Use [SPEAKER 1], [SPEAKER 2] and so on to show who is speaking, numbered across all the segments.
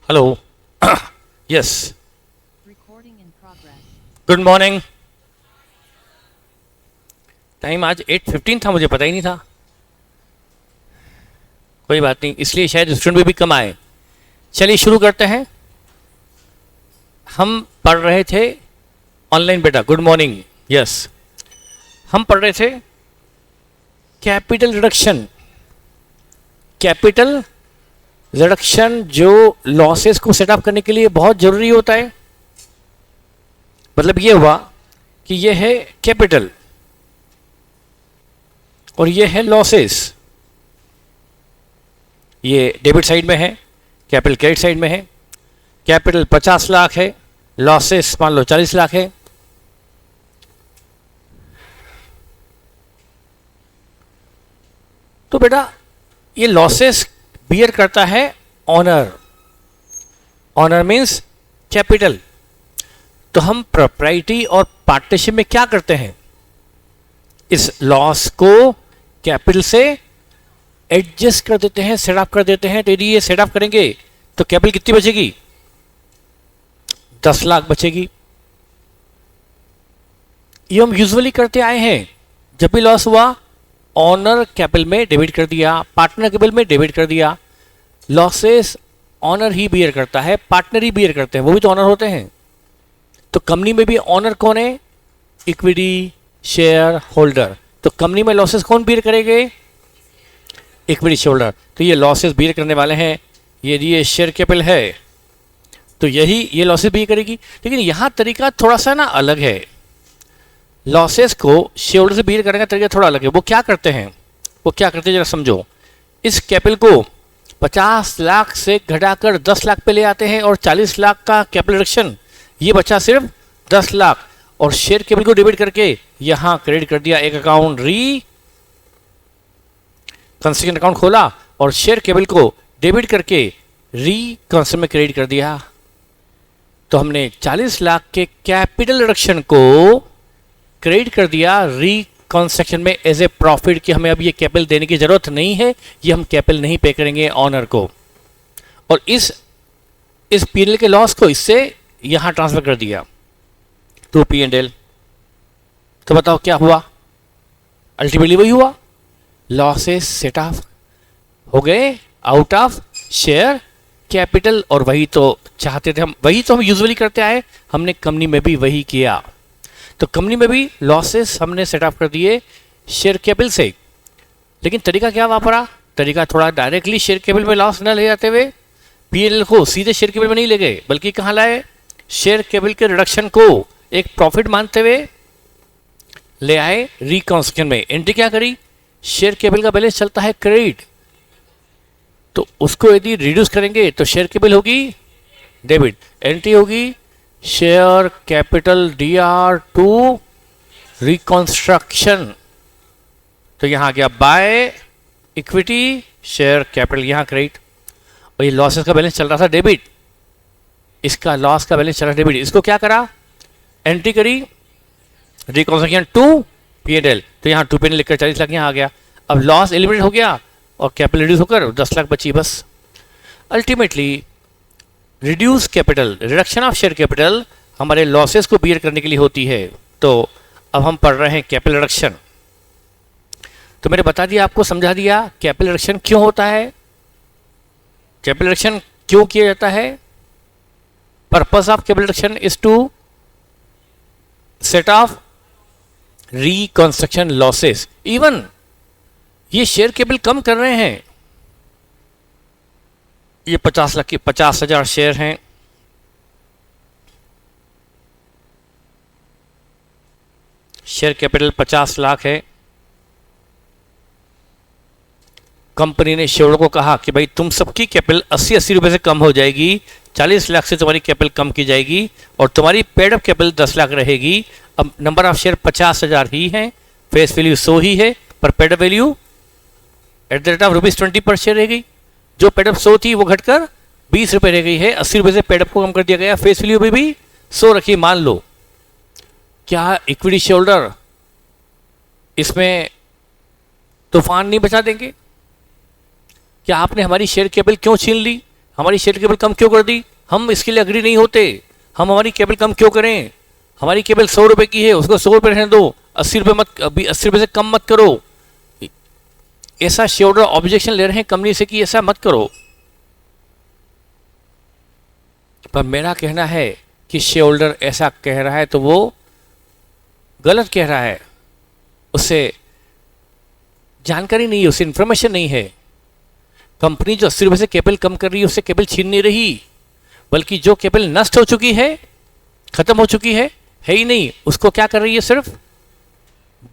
[SPEAKER 1] Hello. Yes,
[SPEAKER 2] Recording in progress.
[SPEAKER 1] Good morning. Time आज 8:15 था, मुझे पता ही नहीं था। कोई बात नहीं, इसलिए शायद स्टूडेंट भी कम आए। चलिए शुरू करते हैं। हम पढ़ रहे थे ऑनलाइन, बेटा गुड मॉर्निंग। यस, हम पढ़ रहे थे कैपिटल रिडक्शन। कैपिटल रिडक्शन जो लॉसेस को सेटअप करने के लिए बहुत जरूरी होता है। मतलब ये हुआ कि ये है कैपिटल और ये है लॉसेस। ये डेबिट साइड में है, कैपिटल क्रेडिट साइड में है। कैपिटल 50 लाख है, लॉसेस मान लो 40 लाख है। तो बेटा ये लॉसेस बियर करता है ऑनर। Honour means capital. तो हम प्रॉपर्टी और पार्टनरशिप में क्या करते हैं, इस लॉस को कैपिटल से एडजस्ट कर देते हैं, सेटअप कर देते हैं। तो यदि ये सेटअप करेंगे तो कैपिटल कितनी बचेगी, 10 लाख बचेगी। ये हम यूजुअली करते आए हैं। जब भी लॉस हुआ ऑनर कैपिटल में डेबिट कर दिया, पार्टनर कैपिटल में डेबिट कर दिया। लॉसेस ऑनर ही बियर करता है, पार्टनर ही बियर करते हैं, वो भी तो ऑनर होते हैं। तो कंपनी में भी ऑनर कौन है, इक्विटी शेयर होल्डर। तो कंपनी में लॉसेस कौन बियर करेंगे, इक्विटी शेयर होल्डर। तो ये लॉसेस बियर करने वाले हैं। यदि ये शेयर कैपिटल है तो यही ये लॉसेस बियर करेगी। लेकिन यहाँ तरीका थोड़ा सा ना अलग है। लॉसेस को शेयर होल्डर से बियर करने का तरीका थोड़ा अलग है। वो क्या करते हैं, जरा समझो। इस कैपिटल को 50 लाख से घटाकर 10 लाख पे ले आते हैं और 40 लाख का कैपिटल रिडक्शन, ये बचा सिर्फ 10 लाख। और शेयर कैपिटल को डेबिट करके यहां क्रेडिट कर दिया। एक अकाउंट री कंस्ट्रक्शन अकाउंट खोला और शेयर कैपिटल को डेबिट करके री कंस्ट्रक्शन में क्रेडिट कर दिया। तो हमने 40 लाख के कैपिटल रिडक्शन को क्रेडिट कर दिया रिकंस्ट्रक्शन में एज ए प्रॉफिट कि हमें अब ये कैपिटल देने की जरूरत नहीं है, ये हम कैपिटल नहीं पे करेंगे ऑनर को। और इस पीएनएल के लॉस को इससे यहां ट्रांसफर कर दिया टू पीएनएल। तो बताओ क्या हुआ, अल्टीमेटली वही हुआ, लॉसेस सेट ऑफ हो गए आउट ऑफ शेयर कैपिटल। और वही तो चाहते थे हम, वही तो हम यूजुअली करते आए। हमने कंपनी में भी वही किया। तो कंपनी में भी लॉसेस हमने सेट अप कर दिए शेयर कैपिटल से। लेकिन तरीका क्या वापरा, तरीका थोड़ा डायरेक्टली शेयर कैपिटल में लॉस न ले जाते हुए पीएनएल को सीधे शेयर कैपिटल में नहीं ले गए, बल्कि कहाँ लाए, शेयर कैपिटल के रिडक्शन को एक प्रॉफिट मानते हुए ले आए रिकंस्ट्रक्शन में। एंट्री क्या करी, शेयर कैपिटल का बैलेंस चलता है क्रेडिट, तो उसको यदि रिड्यूस करेंगे तो शेयर कैपिटल होगी डेबिट। एंट्री होगी share capital DR to reconstruction. तो यहां आ गया बाय इक्विटी शेयर कैपिटल, यहां क्रेडिट। और ये लॉसेस का बैलेंस चल रहा था डेबिट, इसका लॉस का बैलेंस चल रहा डेबिट। इसको क्या करा, एंट्री करी रिकंस्ट्रक्शन टू पीएनएल। तो यहां टू पीएनएल लिखकर 40 लाख यहां आ गया। अब लॉस एलिमिनेट हो गया और कैपिटल रिड्यूस होकर 10 लाख बची बस। Ultimately reduce capital, reduction of share capital हमारे लॉसेस को बियर करने के लिए होती है। तो अब हम पढ़ रहे हैं कैपिटल रिडक्शन। तो मैंने बता दिया, आपको समझा दिया कैपिटल रिडक्शन क्यों होता है, कैपिटल रिडक्शन क्यों किया जाता है। Purpose of capital reduction is to set off reconstruction losses. Even ये शेयर कैपिटल कम कर रहे हैं, ये 50 लाख की 50,000 शेयर हैं। शेयर कैपिटल 50 लाख है। कंपनी ने शेयरों को कहा कि भाई तुम सबकी कैपिटल 80-80 रुपए से कम हो जाएगी, 40 लाख से तुम्हारी कैपिटल कम की जाएगी और तुम्हारी पेड अप कैपिटल 10 लाख रहेगी। अब नंबर ऑफ शेयर 50,000 ही है, फेस वैल्यू 100 ही है, पर paid up value at the rate of ₹20 पर शेयर रह गई। जो पेडअप 100 थी वो घटकर 20 रुपए रह गई है। 80 रुपए से पेडअप को कम कर दिया गया। फेस वैल्यू भी 100 रखी। मान लो क्या इक्विटी शेयर होल्डर इसमें तूफान नहीं बचा देंगे? क्या आपने हमारी शेयर कैपिटल क्यों छीन ली? हमारी शेयर केबल कम क्यों कर दी? हम इसके लिए अग्री नहीं होते। हम हमारी केबल कम क्यों करें? हमारी केबल 100 रुपए की है, उसको 100 रुपए रहने दो, 80 रुपए मत, अभी 80 रुपए से कम मत करो। ऐसा शेयर होल्डर ऑब्जेक्शन ले रहे हैं कंपनी से कि ऐसा मत करो। पर मेरा कहना है कि शेयर होल्डर ऐसा कह रहा है तो वो गलत कह रहा है, उससे जानकारी नहीं है, उससे इंफॉर्मेशन नहीं है। कंपनी जो 80 रुपए से केबल कम कर रही है उससे केबल छीन नहीं रही, बल्कि जो केबल नष्ट हो चुकी है, खत्म हो चुकी है ही नहीं, उसको क्या कर रही है, सिर्फ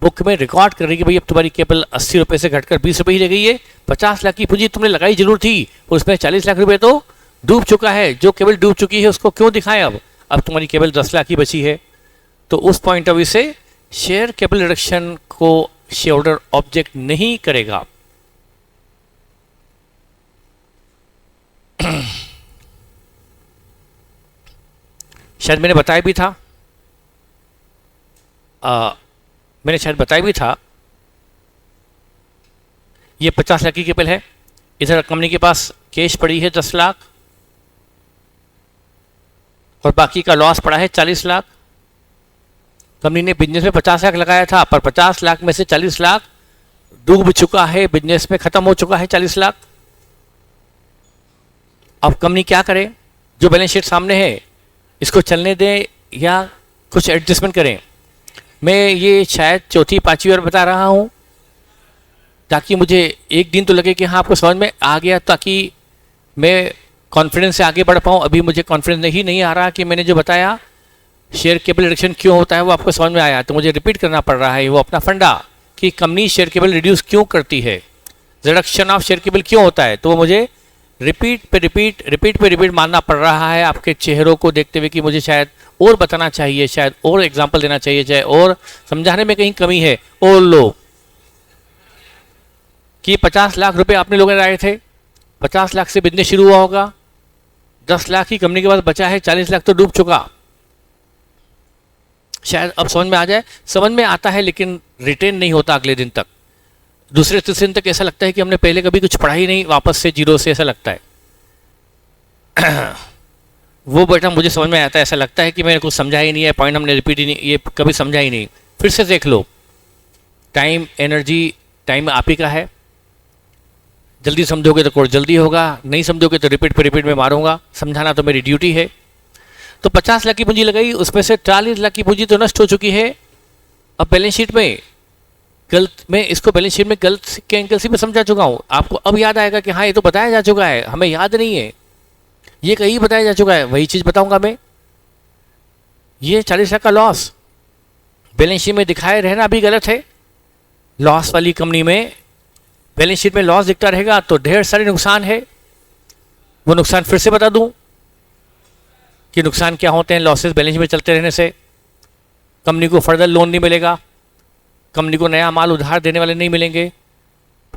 [SPEAKER 1] बुक में रिकॉर्ड कर रही है कि भाई अब तुम्हारी केबल 80 रुपए से घटकर 20 रुपए ही रह गई है। 50 लाख की पूंजी तुमने लगाई जरूर थी, उसमें 40 लाख रुपए तो डूब चुका है। जो केबल डूब चुकी है उसको क्यों दिखाएं? अब तुम्हारी केबल 10 लाख की बची है। तो उस पॉइंट ऑफ व्यू से शेयर केबल रिडक्शन को शेयर होल्डर ऑब्जेक्ट नहीं करेगा। शायद मैंने बताया भी था, मैंने शायद बताया भी था, ये 50 लाख की केबल है, इधर कंपनी के पास कैश पड़ी है 10 लाख और बाकी का लॉस पड़ा है 40 लाख। कंपनी ने बिजनेस में 50 लाख लगाया था, पर 50 लाख में से 40 लाख डूब चुका है, बिजनेस में खत्म हो चुका है 40 लाख। अब कंपनी क्या करे? जो बैलेंस शीट सामने है इसको चलने दें या कुछ एडजस्टमेंट करें? मैं ये शायद चौथी पांचवी बार बता रहा हूँ ताकि मुझे एक दिन तो लगे कि हाँ आपको समझ में आ गया, ताकि मैं कॉन्फिडेंस से आगे बढ़ पाऊँ। अभी मुझे कॉन्फिडेंस नहीं आ रहा कि मैंने जो बताया शेयर केबल रिडक्शन क्यों होता है वो आपको समझ में आया, तो मुझे रिपीट करना पड़ रहा है वो अपना फंडा कि कंपनी शेयर केबल रिड्यूस क्यों करती है, रिडक्शन ऑफ शेयर केबल क्यों होता है। तो वो मुझे रिपीट पे रिपीट मानना पड़ रहा है आपके चेहरों को देखते हुए कि मुझे शायद और बताना चाहिए, शायद और एग्जाम्पल देना चाहिए, चाहे और समझाने में कहीं कमी है। और लोग कि 50 लाख रुपए आपने लोगों ने लगाए थे, 50 लाख से बिजनेस शुरू हुआ होगा, 10 लाख की कंपनी के पास बचा है, 40 लाख तो डूब चुका। शायद अब समझ में आ जाए, समझ में आता है लेकिन रिटेन नहीं होता अगले दिन तक। दूसरे तीसरे दिन तक ऐसा लगता है कि हमने पहले कभी कुछ पढ़ा ही नहीं, वापस से जीरो से ऐसा लगता है। वो बेटा मुझे समझ में आता है, ऐसा लगता है कि मैंने कुछ समझा ही नहीं है, पॉइंट हमने रिपीट ही नहीं, ये कभी समझा ही नहीं। फिर से देख लो, टाइम एनर्जी टाइम आप ही का है। जल्दी समझोगे तो कोर्स जल्दी होगा, नहीं समझोगे तो रिपीट पे रिपीट में मारूंगा, समझाना तो मेरी ड्यूटी है। तो 50 लाख की पूंजी लगाई, उसमें से 40 लाख की पूंजी तो नष्ट हो चुकी है। अब बैलेंस शीट में गलत, मैं इसको बैलेंस शीट में गलत के एंगल से भी समझा चुका हूँ। आपको अब याद आएगा कि हाँ ये तो बताया जा चुका है, हमें याद नहीं है, ये कहीं बताया जा चुका है, वही चीज़ बताऊंगा मैं। ये 40 लाख का लॉस बैलेंस शीट में दिखाए रहना भी गलत है। लॉस वाली कंपनी में बैलेंस शीट में लॉस दिखता रहेगा तो ढेर सारे नुकसान है। वो नुकसान फिर से बता दूं कि नुकसान क्या होते हैं लॉसेस बैलेंस शीट में चलते रहने से। कंपनी को फर्दर लोन नहीं मिलेगा, कंपनी को नया माल उधार देने वाले नहीं मिलेंगे,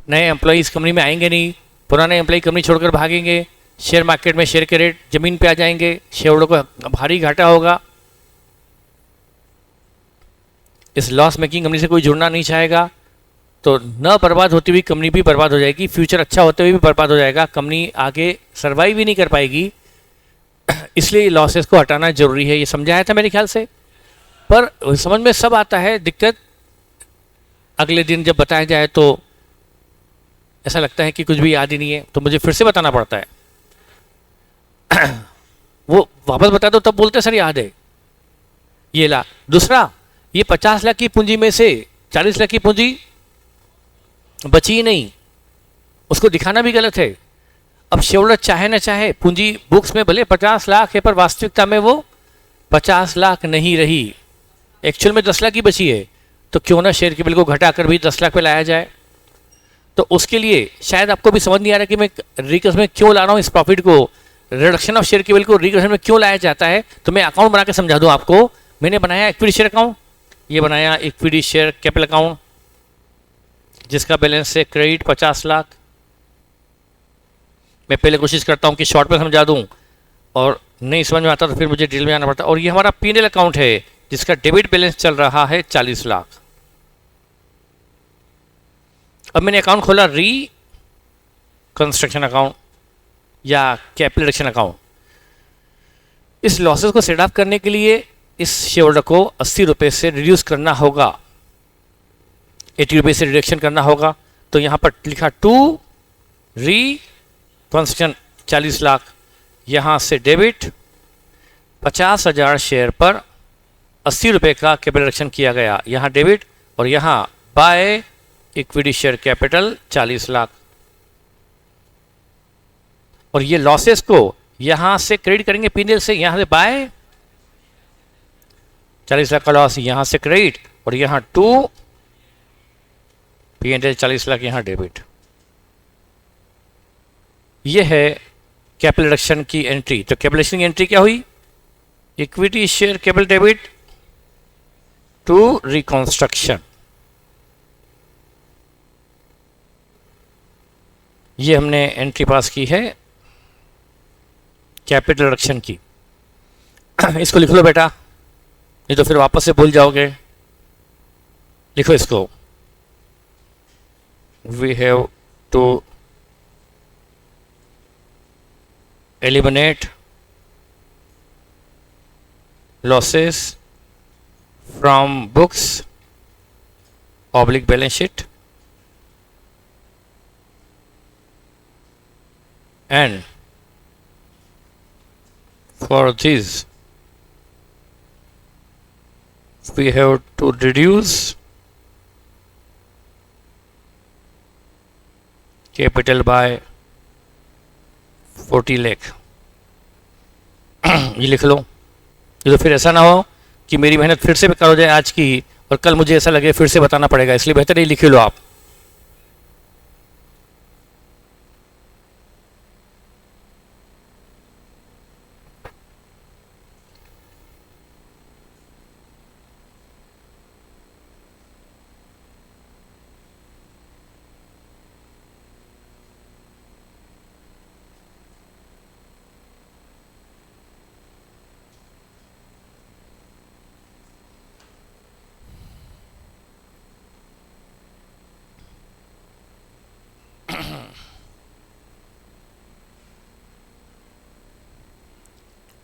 [SPEAKER 1] नए एम्प्लॉयज़ कंपनी में आएंगे नहीं, पुराने एम्प्लॉय कंपनी छोड़कर भागेंगे, शेयर मार्केट में शेयर के रेट ज़मीन पे आ जाएंगे, शेयर होल्डर को भारी घाटा होगा। इस लॉस मेकिंग कंपनी से कोई जुड़ना नहीं चाहेगा, तो न बर्बाद होती हुई कंपनी भी बर्बाद हो जाएगी, फ्यूचर अच्छा होते हुए भी बर्बाद हो जाएगा, कंपनी आगे सर्वाइव भी नहीं कर पाएगी। इसलिए लॉसेस को हटाना जरूरी है, ये समझाया था मेरे ख्याल से। पर समझ में सब आता है, दिक्कत अगले दिन जब बताया जाए तो ऐसा लगता है कि कुछ भी याद ही नहीं है, तो मुझे फिर से बताना पड़ता है। वो वापस बता दो तब बोलते सर याद है। ये ला दूसरा, ये 50 लाख की पूंजी में से 40 लाख की पूंजी बची ही नहीं, उसको दिखाना भी गलत है। अब शेयरहोल्डर चाहे ना चाहे, पूंजी बुक्स में भले 50 लाख है पर वास्तविकता में वो 50 लाख नहीं रही, एक्चुअल में 10 लाख की बची है, तो क्यों ना शेयर केबल को घटाकर भी 10 लाख पे लाया जाए। तो उसके लिए शायद आपको भी समझ नहीं आ रहा कि मैं रिकर्स में क्यों ला रहा हूँ इस प्रॉफिट को, रिडक्शन ऑफ शेयर केबल को रिकर्स में क्यों लाया जाता है। तो मैं अकाउंट बना के समझा दूँ आपको। मैंने बनाया इक्विटी शेयर अकाउंट, ये बनाया इक्विटी शेयर कैपिटल अकाउंट जिसका बैलेंस है क्रेडिट 50 लाख। मैं पहले कोशिश करता हूँ कि शॉर्ट में समझा दूँ, और नहीं समझ में आता तो फिर मुझे डिटेल में आना पड़ता है। और ये हमारा P&L अकाउंट है जिसका डेबिट बैलेंस चल रहा है 40 लाख। अब मैंने अकाउंट खोला री कंस्ट्रक्शन अकाउंट, या कैपिटल रिडक्शन अकाउंट। इस लॉसेस को सेट ऑफ करने के लिए इस शेयर होल्डर को 80 रुपये से रिड्यूस करना होगा, 80 रुपये से रिडक्शन करना होगा। तो यहाँ पर लिखा टू रिकंस्ट्रक्शन 40 लाख, यहाँ से डेबिट 50,000 शेयर पर 80 रुपये का कैपिटल रिडक्शन किया गया, यहाँ डेबिट, और यहाँ bye equity share capital 40 lakh. और ये लॉसेस को यहां से क्रेडिट करेंगे पीएनएल से, यहां से बाय 40 लाख का लॉस यहां से क्रेडिट, और यहां टू पीएनएल 40 लाख यहां डेबिट। ये है कैपिटल रिडक्शन की एंट्री। तो कैपिटल रिडक्शन की एंट्री क्या हुई? Equity share capital debit to reconstruction. ये हमने एंट्री पास की है कैपिटल रिडक्शन की। इसको लिख लो बेटा, नहीं तो फिर वापस से भूल जाओगे। लिखो इसको, we have to eliminate losses from books oblique balance sheet and for this we have to reduce capital by 40 lakh। ये लिख लो, ये तो फिर ऐसा ना हो कि मेरी मेहनत फिर से बेकार हो जाए आज की, और कल मुझे ऐसा लगे फिर से बताना पड़ेगा, इसलिए बेहतर ये लिख लो आप।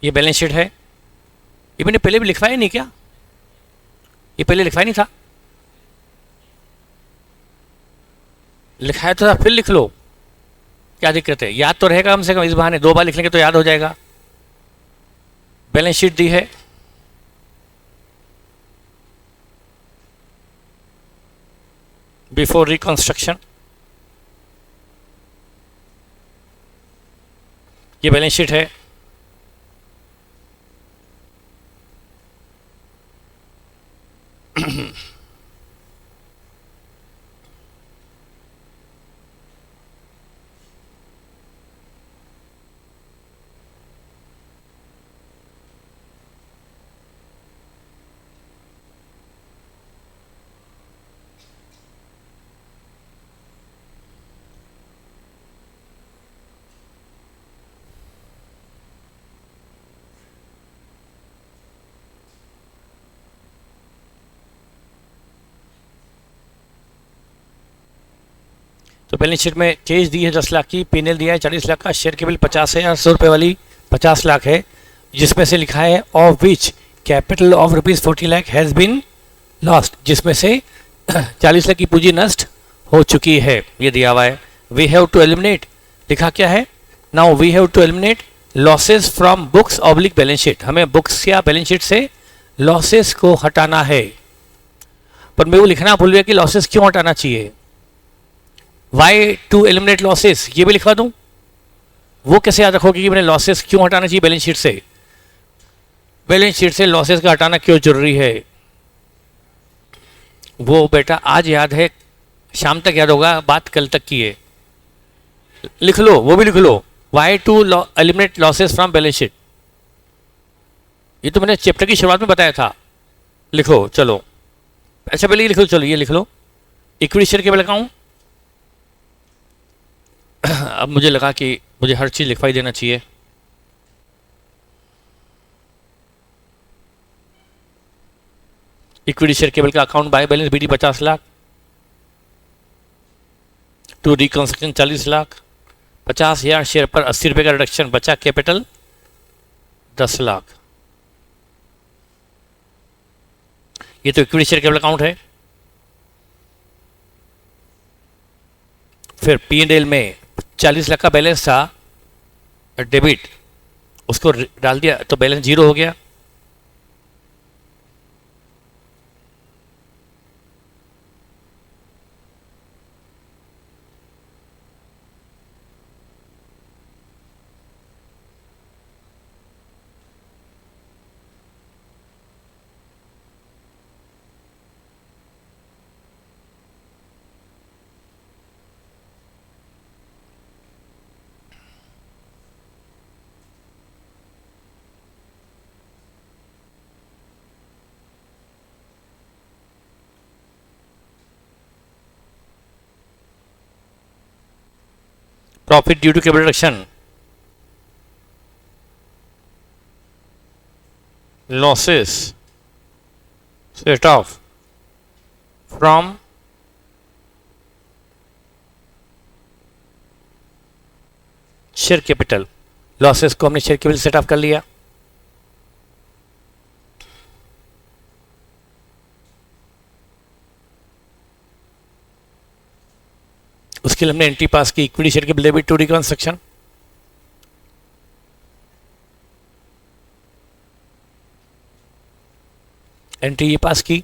[SPEAKER 1] ये बैलेंस शीट है, ये मैंने पहले भी लिखवाया नहीं क्या? ये पहले लिखवाया नहीं था? लिखाया तो था, फिर लिख लो, क्या दिक्कत है? याद तो रहेगा कम से कम, इस बहाने 2 बार लिख लेंगे तो याद हो जाएगा। बैलेंस शीट दी है, बिफोर रिकंस्ट्रक्शन। ये बैलेंस शीट है, तो बैलेंस शीट में केस दी है 10 लाख की, पीएनएल दिया है 40 लाख का, शेयर केवल 50 है, 100 रुपये वाली 50 लाख है, जिसमें से लिखा है of which capital of ₹40 lakh has been lost, जिसमें से 40 लाख की पूंजी नष्ट हो चुकी है, ये दिया हुआ है। वी हैव टू एलिमिनेट, लिखा क्या है? Now we have to eliminate losses from books oblique balance sheet. हमें बुक्स या बैलेंस शीट से लॉसेस को हटाना है, पर मैं वो लिखना भूल गया कि लॉसेस क्यों हटाना चाहिए। वाई टू एलिमिनेट लॉसेस, ये भी लिखवा दूं? वो कैसे याद रखोगे कि मैंने लॉसेस क्यों हटाना चाहिए बैलेंस शीट से? बैलेंस शीट से लॉसेस का हटाना क्यों जरूरी है, वो बेटा आज याद है, शाम तक याद होगा, बात कल तक की है। लिख लो, वो भी लिख लो, why to eliminate losses from balance sheet. ये तो मैंने चैप्टर की शुरुआत में बताया था। लिखो चलो, अच्छा पहले ये लिख लो, चलो ये लिख लो, इक्विटी शेयर केवल अकाउंट। अब मुझे लगा कि मुझे हर चीज़ लिखवाई देना चाहिए। इक्विटी शेयर केबल का account by balance BD 50 lakh, to reconstruction 40 lakh, 50,000 share पर 80 रुपये का रिडक्शन, बचा कैपिटल 10 लाख। ये तो इक्विटी शेयर कैपिटल अकाउंट है। फिर P&L में 40 लाख का बैलेंस था डेबिट, उसको डाल दिया तो बैलेंस जीरो हो गया। Profit due to capital reduction, losses set off from share capital. Losses को हमने शेयर कैपिटल सेट ऑफ कर लिया। उसके लिए हमने एंट्री पास की, equity share capital debit to reconstruction. Entry ये पास की।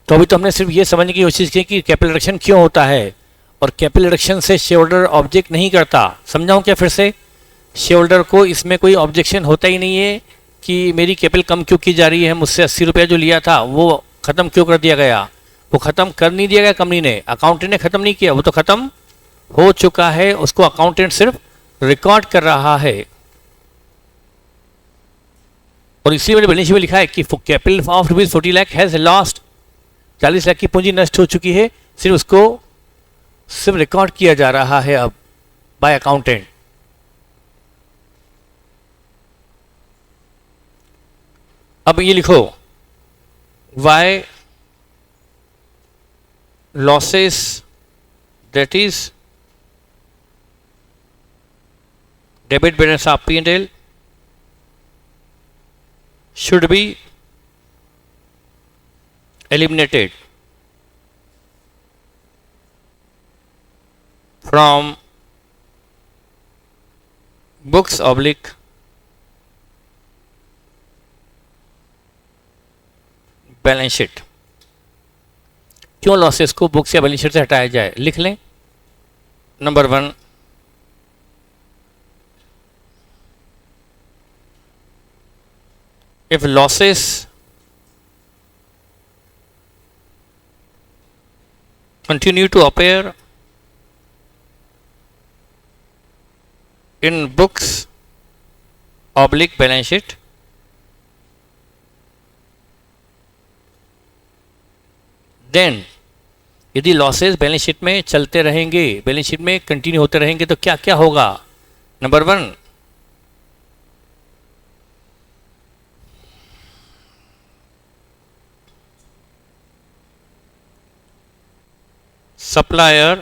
[SPEAKER 1] तो अभी तो हमने सिर्फ ये समझने की कोशिश की कि कैपिटल रिडक्शन क्यों होता है, और कैपिटल रिडक्शन से शेयर होल्डर ऑब्जेक्ट नहीं करता। समझाऊं क्या फिर से? शेयर होल्डर को इसमें कोई ऑब्जेक्शन होता ही नहीं है कि मेरी कैपिटल कम क्यों की जा रही है, मुझसे 80 रुपया जो लिया था वो ख़त्म क्यों कर दिया गया। वो ख़त्म कर नहीं दिया गया कंपनी ने, अकाउंटेंट ने ख़त्म नहीं किया, वो तो ख़त्म हो चुका है, उसको अकाउंटेंट सिर्फ रिकॉर्ड कर रहा है। और इसी मैंने बैलेंस शीट में लिखा है कि capital of ₹40 lakh has lost, 40 lakh की पूंजी नष्ट हो चुकी है, सिर्फ उसको सिर्फ रिकॉर्ड किया जा रहा है अब बाय अकाउंटेंट। अब ये लिखो, why losses that is debit balance of P&L should be eliminated from books oblique balance sheet. क्यों लॉसेस को बुक्स या बैलेंस शीट से हटाया जाए, लिख लें। Number 1, if losses continue to appear in books oblique balance sheet, then यदि losses balance sheet में चलते रहेंगे, बैलेंस शीट में कंटिन्यू होते रहेंगे, तो क्या क्या होगा। Number 1, supplier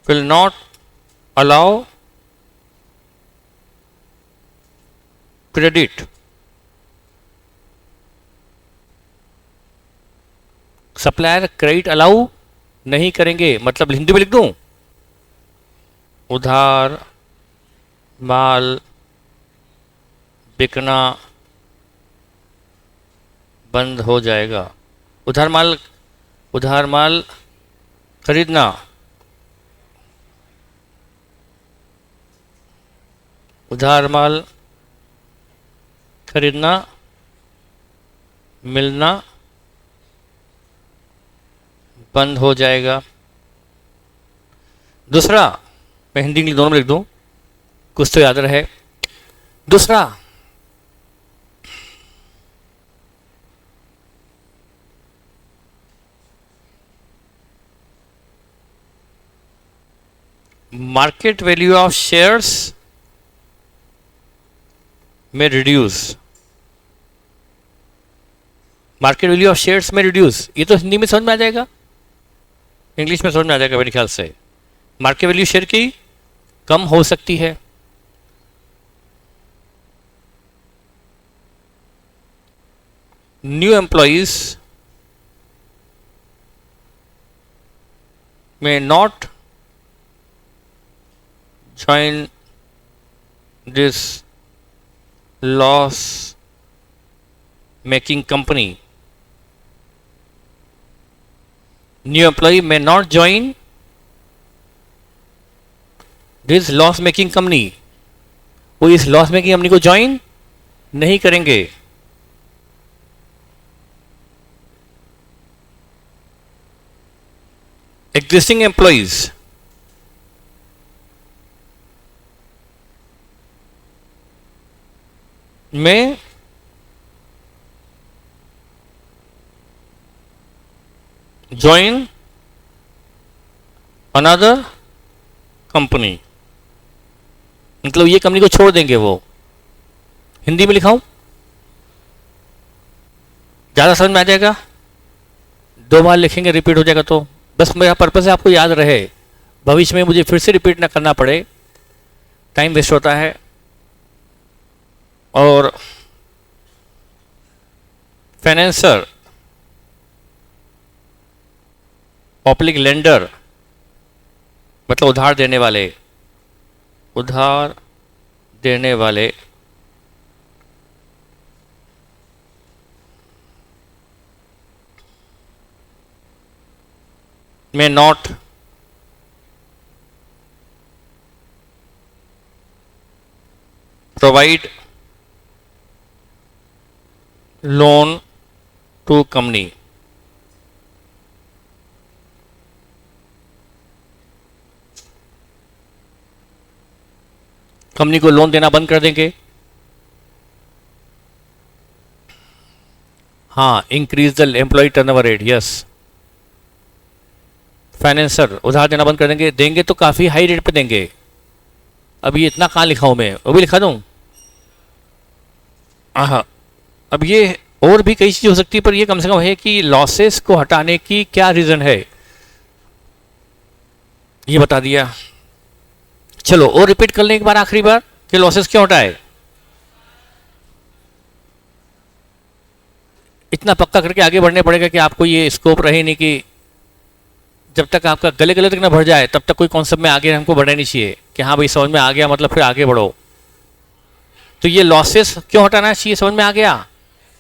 [SPEAKER 1] will not allow credit supplier credit allow नहीं करेंगे, मतलब हिंदी में लिख दूं, उधार माल बिकना बंद हो जाएगा। उधार माल खरीदना, उधार माल खरीदना मिलना बंद हो जाएगा। दूसरा, मैं हिंदी इंग्लिश दोनों में लिख दूं, कुछ तो याद रहे। दूसरा, market value of shares में reduce, market value of shares में रिड्यूस, ये तो हिंदी में समझ में आ जाएगा, इंग्लिश में समझ में आ जाएगा मेरे ख्याल से। मार्केट वैल्यू शेयर की कम हो सकती है। न्यू एम्प्लॉइज में not join this loss making company. New employ may not join this loss making company, वो इस लॉस मेकिंग कंपनी को ज्वाइन नहीं करेंगे। एग्जिस्टिंग एम्प्लॉइज में ज्वाइन अनदर कंपनी, मतलब ये कंपनी को छोड़ देंगे वो। हिंदी में लिखाऊं, ज़्यादा समझ में आ जाएगा, 2 बार लिखेंगे रिपीट हो जाएगा, तो बस मेरा पर्पस है आपको याद रहे, भविष्य में मुझे फिर से रिपीट ना करना पड़े, टाइम वेस्ट होता है। और फाइनेंसर पब्लिक लेंडर मतलब उधार देने वाले, उधार देने वाले में not provide loan to company. Company को लोन देना बंद कर देंगे। हाँ, increase the employ turnover rate, yes. Financer उधार देना बंद कर देंगे, देंगे तो काफ़ी हाई रेट पे देंगे। अब ये इतना कहाँ लिखा हूँ मैं, वो भी लिखा दूँ। हाँ, अब ये और भी कई चीज़ हो सकती है, पर ये कम से कम है कि लॉसेस को हटाने की क्या रीज़न है, ये बता दिया। चलो और रिपीट कर लें एक बार, आखिरी बार, कि लॉसेस क्यों हटाए। इतना पक्का करके आगे बढ़ने पड़ेगा कि आपको ये स्कोप रहे नहीं कि जब तक आपका गले गले तक ना भर जाए तब तक कोई कॉन्सेप्ट में आगे हमको बढ़ना नहीं चाहिए कि हाँ भाई समझ में आ गया मतलब फिर आगे बढ़ो। तो ये लॉसेस क्यों हटाना चाहिए, समझ में आ गया।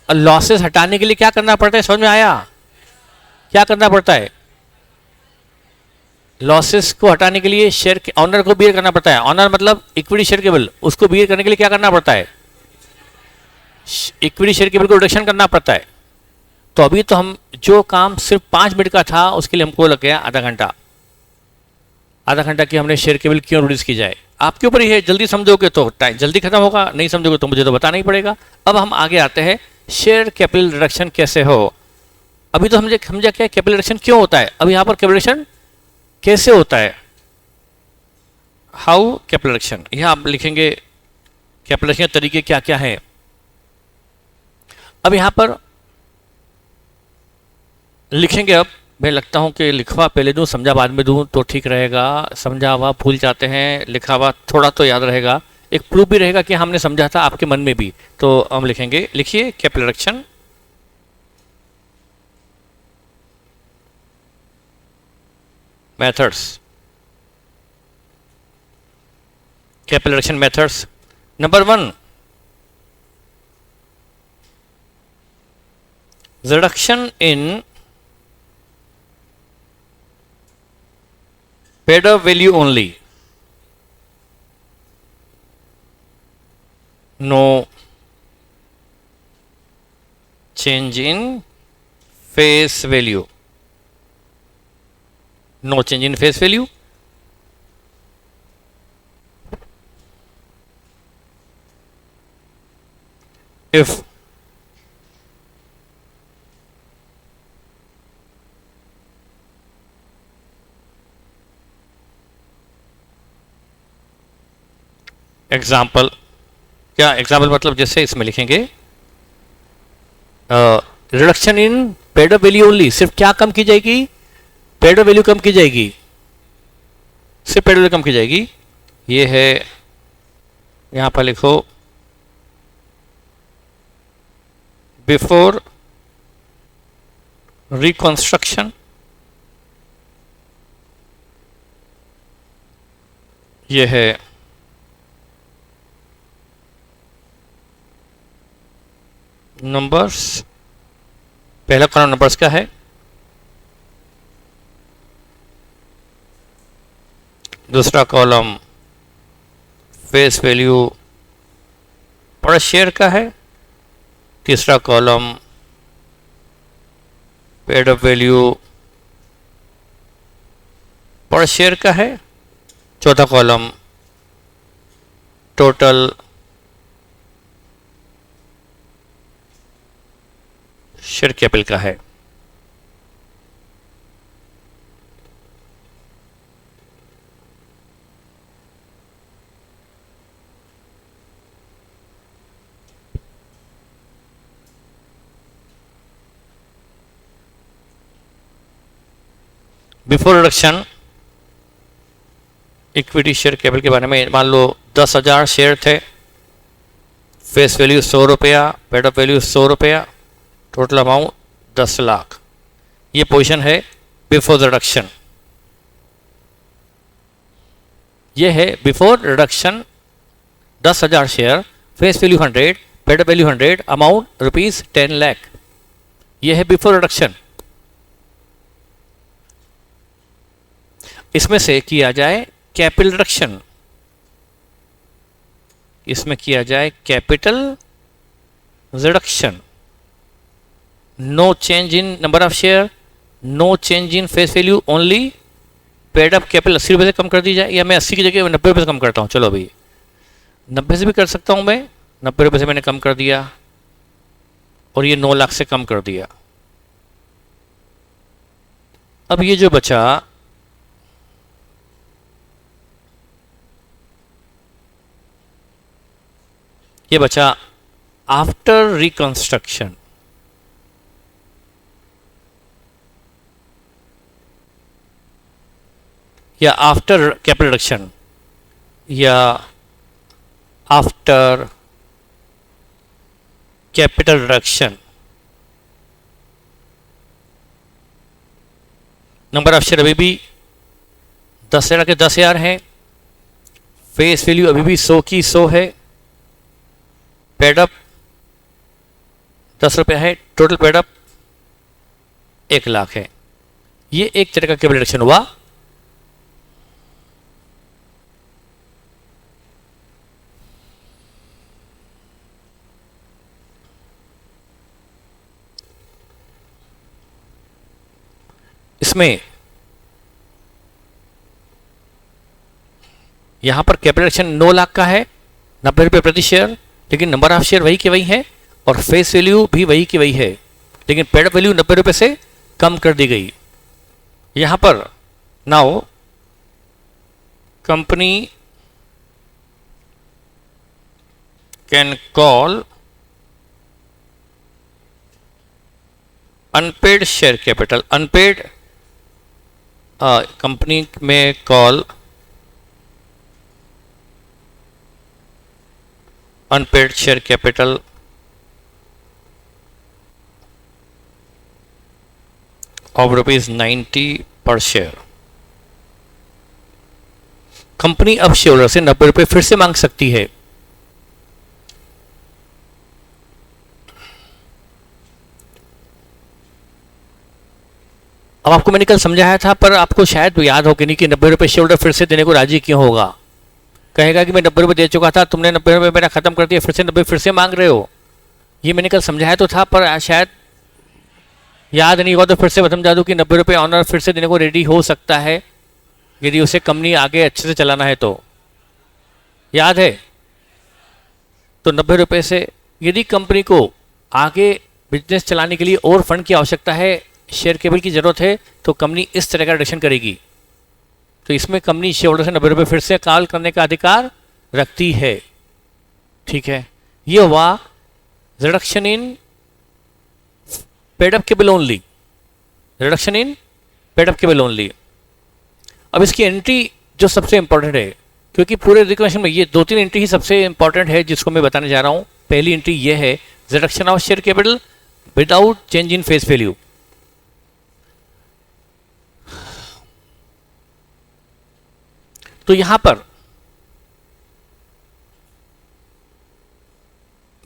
[SPEAKER 1] और लॉसेस हटाने के लिए क्या करना पड़ता है, समझ में आया। क्या करना पड़ता है, लॉसेस को हटाने के लिए शेयर के ऑनर को बियर करना पड़ता है। ऑनर मतलब इक्विटी शेयर केबल, उसको बियर करने के लिए क्या करना पड़ता है, इक्विटी शेयर केबल को रिडक्शन करना पड़ता है। तो अभी तो हम जो काम सिर्फ 5 मिनट का था उसके लिए हमको लग गया आधा घंटा। आधा घंटा की हमने शेयर केबल क्यों रिड्यूस की जाए, आपके ऊपर ही है। जल्दी समझोगे तो टाइम जल्दी खत्म होगा, नहीं समझोगे तो मुझे तो बताना ही पड़ेगा। अब हम आगे आते हैं, शेयर कैपिटल रिडक्शन कैसे हो। अभी तो हमने समझा क्या कैपिटल रिडक्शन क्यों होता है, अब यहाँ पर कैपिटल रिडक्शन कैसे होता है। हाउ कैपिटल रिडक्शन, यहाँ आप लिखेंगे कैपिटल रिडक्शन के तरीके क्या क्या हैं। अब यहाँ पर लिखेंगे, अब मैं लगता हूँ कि लिखवा पहले दूँ समझा बाद में दूँ तो ठीक रहेगा। समझा हुआ भूल जाते हैं, लिखा हुआ थोड़ा तो याद रहेगा, एक प्रूफ भी रहेगा कि हमने समझा था आपके मन में भी। तो हम लिखेंगे, लिखिए capital reduction methods. Capital reduction methods, number 1, reduction in paid up value only, no change in face value, no change in face value. If example क्या एग्जाम्पल मतलब जैसे इसमें लिखेंगे reduction in paid up value only, सिर्फ क्या कम की जाएगी, paid up value कम की जाएगी, सिर्फ पेड वैल्यू कम की जाएगी। ये है, यहां पर लिखो बिफोर रिकंस्ट्रक्शन, ये है नंबर्स, पहला कॉलम नंबर्स का है, दूसरा कॉलम फेस वैल्यू पर शेयर का है, तीसरा कॉलम पेड अप वैल्यू पर शेयर का है, चौथा कॉलम टोटल शेयर कैपिटल का है। Before reduction equity share capital के बारे में, मान लो 10,000 शेयर थे, फेस वैल्यू 100 रुपया, पेड अप वैल्यू 100 रुपया, टोटल अमाउंट 10 लाख। ये पोजीशन है बिफोर रिडक्शन। ये है before reduction 10,000 share, face value 100, paid up value 100, amount rupees 10 lakh. ये है बिफोर रिडक्शन। इसमें से किया जाए कैपिटल रिडक्शन, इसमें किया जाए capital reduction. No change in number of share, no change in face value, only paid up capital 80 रुपये से कम कर दी जाए, या मैं 80 की जगह 90 रुपये से कम करता हूँ। चलो अभी 90 से भी कर सकता हूँ मैं, 90 रुपये से मैंने कम कर दिया और ये 9 लाख से कम कर दिया। अब ये जो बचा, ये बचा आफ्टर रिकंस्ट्रक्शन। या आफ्टर कैपिटल रिडक्शन, या after capital reduction. Number of share अभी भी 10,000 के 10,000 है, फेस वैल्यू अभी भी 100 की 100 है, पेडअप 10 रुपये है, टोटल पेडअप 1 लाख है। ये एक तरह का कैपिटल रिडक्शन हुआ। इसमें यहां पर कैपिटल रिडक्शन 9 लाख का है, 90 रुपये प्रति शेयर, लेकिन नंबर ऑफ शेयर वही के वही है और फेस वैल्यू भी वही की वही है, लेकिन पेड वैल्यू 90 रुपये से कम कर दी गई। यहां पर now company can call unpaid share capital, unpaid company में call unpaid share capital of ₹90 per share. Company अब शेयर होल्डर से 90 रुपये फिर से मांग सकती है। अब आपको मैंने कल समझाया था, पर आपको शायद याद हो कि नहीं कि 90 रुपये शेयर होल्डर फिर से देने को राजी क्यों होगा। कहेगा कि मैं 90 रुपये दे चुका था, तुमने 90 रुपये मेरा खत्म कर दिया, फिर से 90 फिर से मांग रहे हो। ये मैंने कल समझाया तो था, पर शायद याद नहीं हुआ, तो फिर से समझा दूं कि 90 रुपये ऑनर फिर से देने को रेडी हो सकता है यदि उसे कंपनी आगे अच्छे से चलाना है तो। याद है? तो 90 रुपये से यदि कंपनी को आगे बिजनेस चलाने के लिए और फंड की आवश्यकता है, शेयर कैपिटल की जरूरत है, तो कंपनी इस तरह का रिडक्शन करेगी। तो इसमें कंपनी शेयर होल्डर से 90 रुपये फिर से कॉल करने का अधिकार रखती है। ठीक है, ये हुआ reduction in paid up cable only, reduction in paid up cable only. अब इसकी एंट्री जो सबसे इंपॉर्टेंट है, क्योंकि पूरे रिकमेंडेशन में ये 2-3 एंट्री ही सबसे इंपॉर्टेंट है जिसको मैं बताने जा रहा हूं। पहली एंट्री ये है reduction of share capital without change in face value. तो यहां पर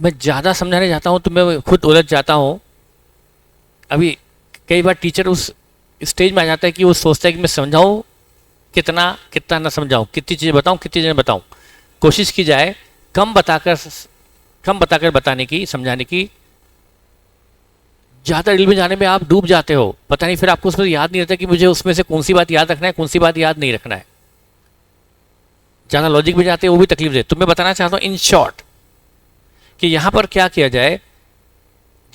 [SPEAKER 1] मैं ज्यादा समझाने जाता हूं तो मैं खुद उलझ जाता हूं। अभी कई बार टीचर उस स्टेज में आ जाता है कि वो सोचता है कि मैं समझाऊं कितना कितना ना समझाऊं, कितनी चीजें बताऊं कितनी चीजें बताऊं। कोशिश की जाए कम बताकर बताने की, समझाने की। ज्यादा डिटेल में जाने में आप डूब जाते हो, पता नहीं फिर आपको उसमें याद नहीं रहता कि मुझे उसमें से कौन सी बात याद रखना है, कौन सी बात याद नहीं रखना है। ज्यादा लॉजिक में जाते हैं वो भी तकलीफ दे। तो मैं बताना चाहता हूं इन शॉर्ट कि यहां पर क्या किया जाए,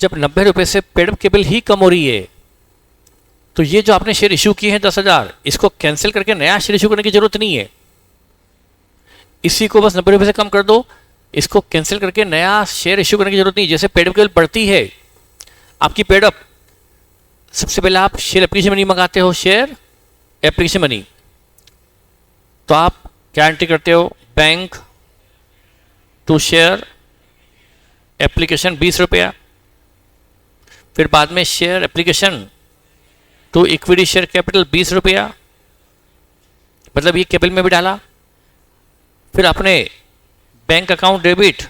[SPEAKER 1] जब 90 रुपए से पेड अप केबल ही कम हो रही है तो ये जो आपने शेयर इश्यू किए हैं 10,000, इसको कैंसिल करके नया शेयर इश्यू करने की जरूरत नहीं है। इसी को बस 90 रुपए से कम कर दो, इसको कैंसिल करके नया शेयर इश्यू करने की जरूरत नहीं। जैसे पेड अप केबल बढ़ती है आपकी पेड अप, सबसे पहले आप शेयर एप्लीकेशन मनी मंगाते हो, शेयर एप्लीकेशन मनी। तो आप क्या एंट्री करते हो, बैंक टू शेयर एप्लीकेशन 20 रुपया, फिर बाद में share application to equity share capital 20 रुपया, मतलब ये कैपिटल में भी डाला। फिर अपने बैंक अकाउंट डेबिट,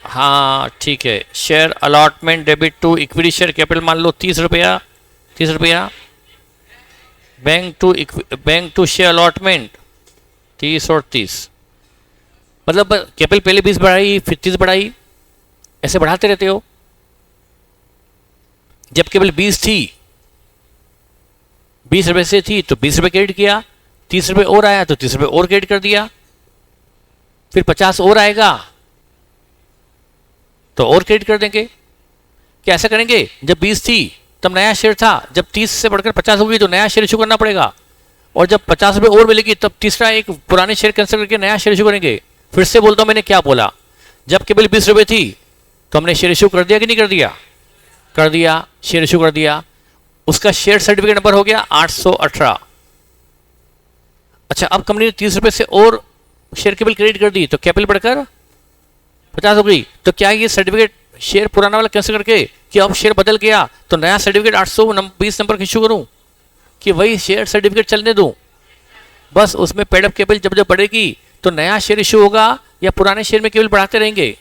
[SPEAKER 1] हाँ ठीक है, share allotment debit to equity share capital मान लो 30 रुपया, 30 रुपया। बैंक टू शेयर अलॉटमेंट 30 और 30, मतलब कैपिटल पहले 20 बढ़ाई फिर 30 बढ़ाई, ऐसे बढ़ाते रहते हो। जब केवल 20 थी, 20 रुपए से थी तो 20 रुपए क्रेडिट किया, 30 रुपए और आया तो 30 रुपए और क्रेडिट कर दिया, फिर 50 और आएगा तो और क्रेडिट कर देंगे। कैसे करेंगे, जब 20 थी तब नया शेयर था, जब 30 से बढ़कर 50 होगी तो नया शेयर इशू करना पड़ेगा, और जब 50 रुपए और मिलेगी तब तीसरा एक पुराने शेयर कैंसिल करके नया शेयर इशू करेंगे। फिर से बोलता हूं मैंने क्या बोला, जब केवल 20 रुपए थी तो हमने शेयर इशू कर दिया कि नहीं कर दिया, कर दिया, शेयर इशू कर दिया। उसका शेयर सर्टिफिकेट नंबर हो गया 818। अच्छा, अब कंपनी ने 30 रुपए से और शेयर केवल क्रेडिट कर दी तो कैपिटल बढ़कर 50 हो गई। तो क्या ये सर्टिफिकेट शेयर पुराना वाला कैंसिल करके कि अब शेयर बदल गया तो नया सर्टिफिकेट 820 नंबर इशू करूं कि वही शेयर सर्टिफिकेट चलने दूं? बस उसमें पेड अप केवल जब जब बढ़ेगी तो नया शेयर इशू होगा, या पुराने शेयर में केवल बढ़ाते रहेंगे,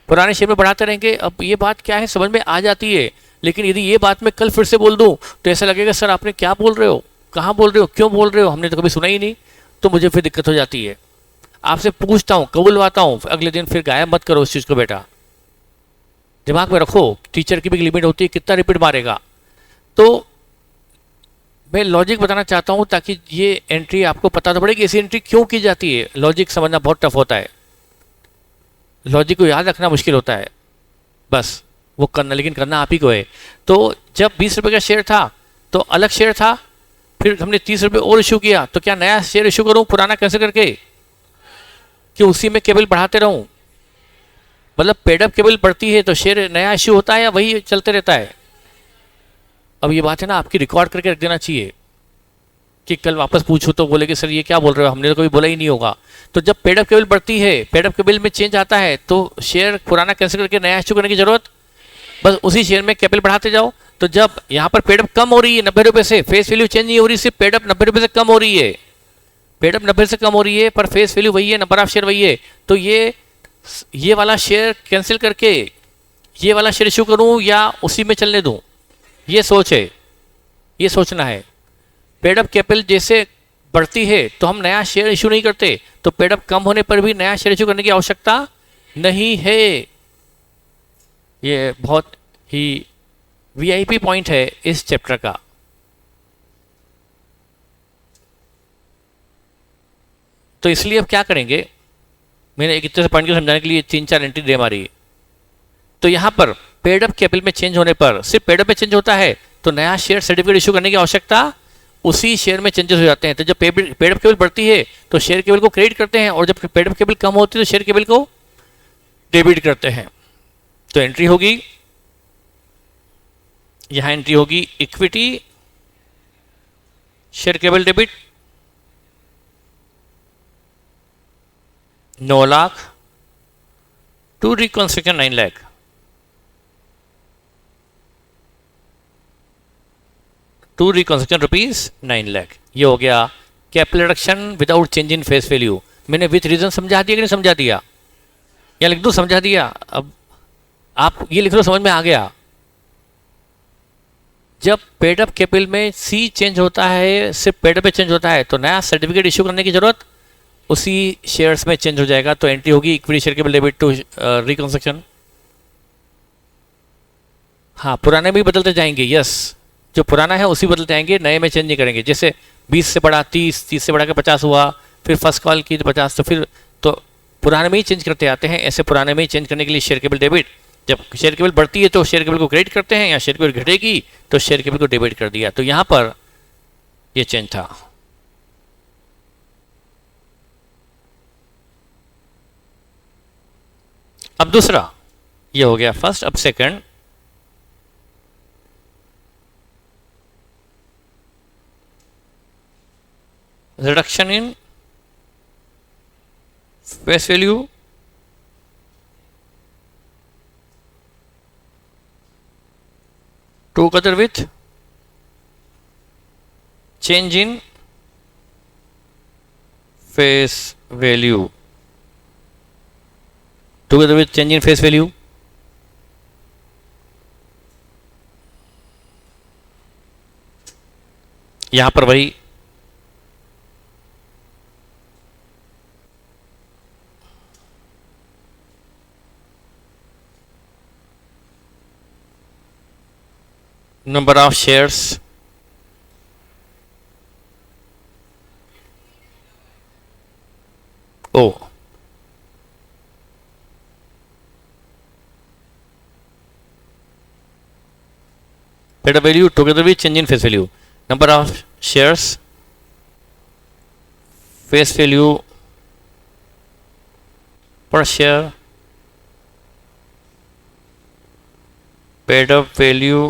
[SPEAKER 1] पुराने शेयर में बढ़ाते रहेंगे। अब ये बात क्या है समझ में आ जाती है, लेकिन यदि ये बात मैं कल फिर से बोल दूं तो ऐसा लगेगा सर आपने क्या बोल रहे हो, कहाँ बोल रहे हो, क्यों बोल रहे हो, हमने तो कभी सुना ही नहीं। तो मुझे फिर दिक्कत हो जाती है। आपसे पूछता हूँ, कबूलवाता हूँ, अगले दिन फिर गायब मत करो उस चीज़ को बेटा, दिमाग में रखो। टीचर की भी लिमिट होती है, कितना रिपीट मारेगा। तो मैं लॉजिक बताना चाहता हूँ ताकि ये एंट्री आपको पता तो पड़े कि ऐसी एंट्री क्यों की जाती है। लॉजिक समझना बहुत टफ होता है, लॉजिक को याद रखना मुश्किल होता है, बस वो करना, लेकिन करना आप ही को है। तो जब 20 रुपये का शेयर था तो अलग शेयर था, फिर हमने 30 रुपये और इशू किया तो क्या नया शेयर इशू करूं पुराना कैसे करके, कि उसी में केवल बढ़ाते रहूं? मतलब पेड अप केवल बढ़ती है तो शेयर नया इशू होता है या वही चलते रहता है? अब ये बात है ना, आपकी रिकॉर्ड करके रख देना चाहिए कि कल वापस पूछो तो बोले कि सर ये क्या बोल रहे हो, हमने तो कभी बोला ही नहीं होगा। तो जब पेड अप केवल बढ़ती है, पेड अप केवल में चेंज आता है तो शेयर पुराना कैंसिल करके नया इशू करने की जरूरत, बस उसी शेयर में कैपिटल बढ़ाते जाओ। तो जब यहाँ पर पेड अप कम हो रही है 90 रुपये से, फेस वैल्यू चेंज नहीं हो रही, सिर्फ पेड अप 90 रुपये से कम हो रही है, पेड अप 90 से कम हो रही है पर फेस वैल्यू वही है, नंबर ऑफ शेयर वही है। तो ये वाला शेयर कैंसिल करके ये वाला शेयर इशू करूं या उसी में चलने दूं, ये सोच है, ये सोचना है। पेड अप कैपिटल जैसे बढ़ती है तो हम नया शेयर इशू नहीं करते, तो पेड अप कम होने पर भी नया शेयर इशू करने की आवश्यकता नहीं है। ये बहुत ही वीआईपी पॉइंट है इस चैप्टर का। तो इसलिए अब क्या करेंगे, मैंने एक इतने से पॉइंट को समझाने के लिए 3-4 एंट्री दे मारी। तो यहां पर पेड अप कैपिटल में चेंज होने पर, सिर्फ पेड अप में चेंज होता है तो नया शेयर सर्टिफिकेट इशू करने की आवश्यकता उसी शेयर में चेंजेस हो जाते हैं। तो जब पेड अप केबल बढ़ती है तो शेयर केबल को क्रेडिट करते हैं, और जब पेड अप केबल कम होती है तो शेयर केबल को डेबिट करते हैं। तो एंट्री होगी, यहां एंट्री होगी equity share capital debit 9 lakh to reconstruction 9 lakh. To reconstruction rupees 9 lakh. ये हो गया capital reduction without change in face value. मैंने विथ रीजन समझा दिया कि नहीं समझा दिया? या लिख दो समझा दिया? अब आप ये लिख लो, समझ में आ गया। जब पेड अप कैपिटल में सी चेंज होता है, सिर्फ पेड अप में चेंज होता है, तो नया सर्टिफिकेट इशू करने की जरूरत उसी शेयर्स में चेंज हो जाएगा। तो एंट्री होगी equity share capital debit to reconstruction. हाँ, पुराने भी बदलते जाएंगे। यस, जो पुराना है उसी बदलते जाएंगे, नए में चेंज नहीं करेंगे। जैसे 20 से बढ़ा 30, 30 से बढ़ा के 50 हुआ, फिर फर्स्ट कॉल की तो 50, तो फिर तो पुराने में ही चेंज करते आते हैं। ऐसे पुराने में ही चेंज करने के लिए शेयर केबल डेबिट, जब शेयर केबल बढ़ती है तो शेयर केबल को क्रेडिट करते हैं, या शेयर केबल घटेगी तो शेयर केबल को डेबिट कर दिया। तो यहां पर ये चेंज था। अब दूसरा, ये हो गया फर्स्ट। अब second, reduction in face value together with change in face value, together with change in face value। यहां पर वही number of shares paid up value together with change in face value, number of shares face value per share paid up value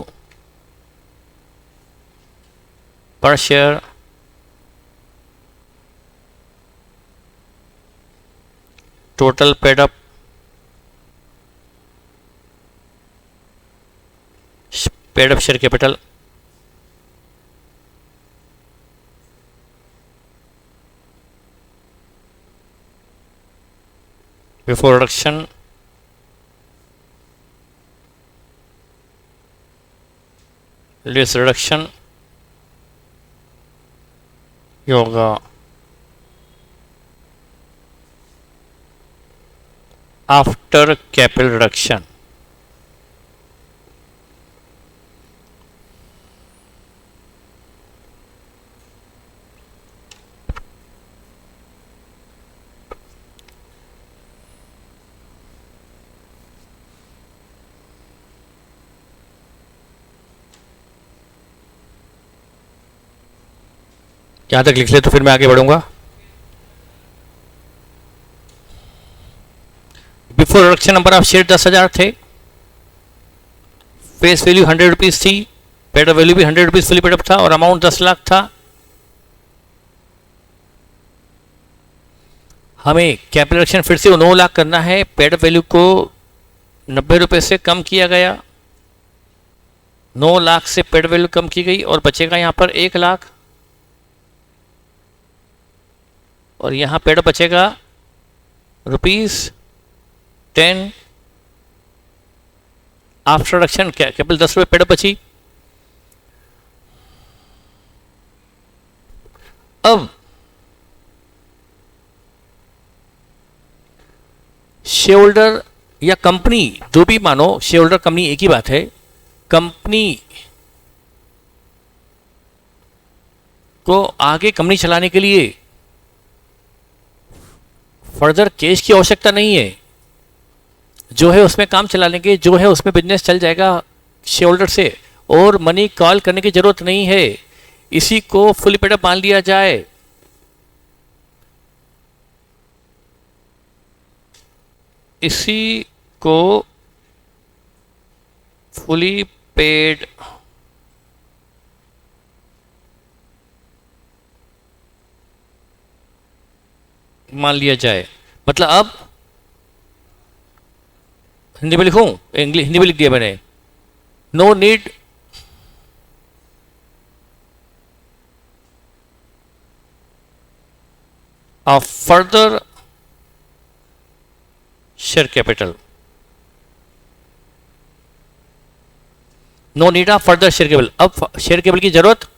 [SPEAKER 1] per share total paid up share capital before reduction less reduction yoga after capital reduction। यहां तक लिख ले तो फिर मैं आगे बढ़ूंगा। Before reduction number of share 10,000 थे, फेस वैल्यू 100 रुपीज थी, पेड अप वैल्यू भी 100 रुपीज फुली पेड अप था, और अमाउंट 10 लाख था। हमें कैपिटल रिडक्शन फिर से 9 लाख करना है। पेड अप वैल्यू को 90 रुपए से कम किया गया, 9 लाख से पेड वैल्यू कम की गई, और बचेगा यहां पर 1 लाख, और यहां पेड अप बचेगा ₹10 आफ्टर रिडक्शन। कैपिटल 10 रुपए पेड अप बची। अब शेयर होल्डर या कंपनी, जो भी मानो, शेयर होल्डर कंपनी एक ही बात है, कंपनी को आगे कंपनी चलाने के लिए फर्दर कैश की आवश्यकता नहीं है। जो है उसमें काम चला लेंगे, जो है उसमें बिजनेस चल जाएगा शेयर होल्डर से, और मनी कॉल करने की जरूरत नहीं है। इसी को फुली पेड अप मान लिया जाए। इसी को फुली पेड मान लिया जाए। मतलब अब हिंदी में लिखूं, इंग्लिश हिंदी में लिख दिया मैंने। No need of further share capital, no need of further share capital. अब शेयर कैपिटल की जरूरत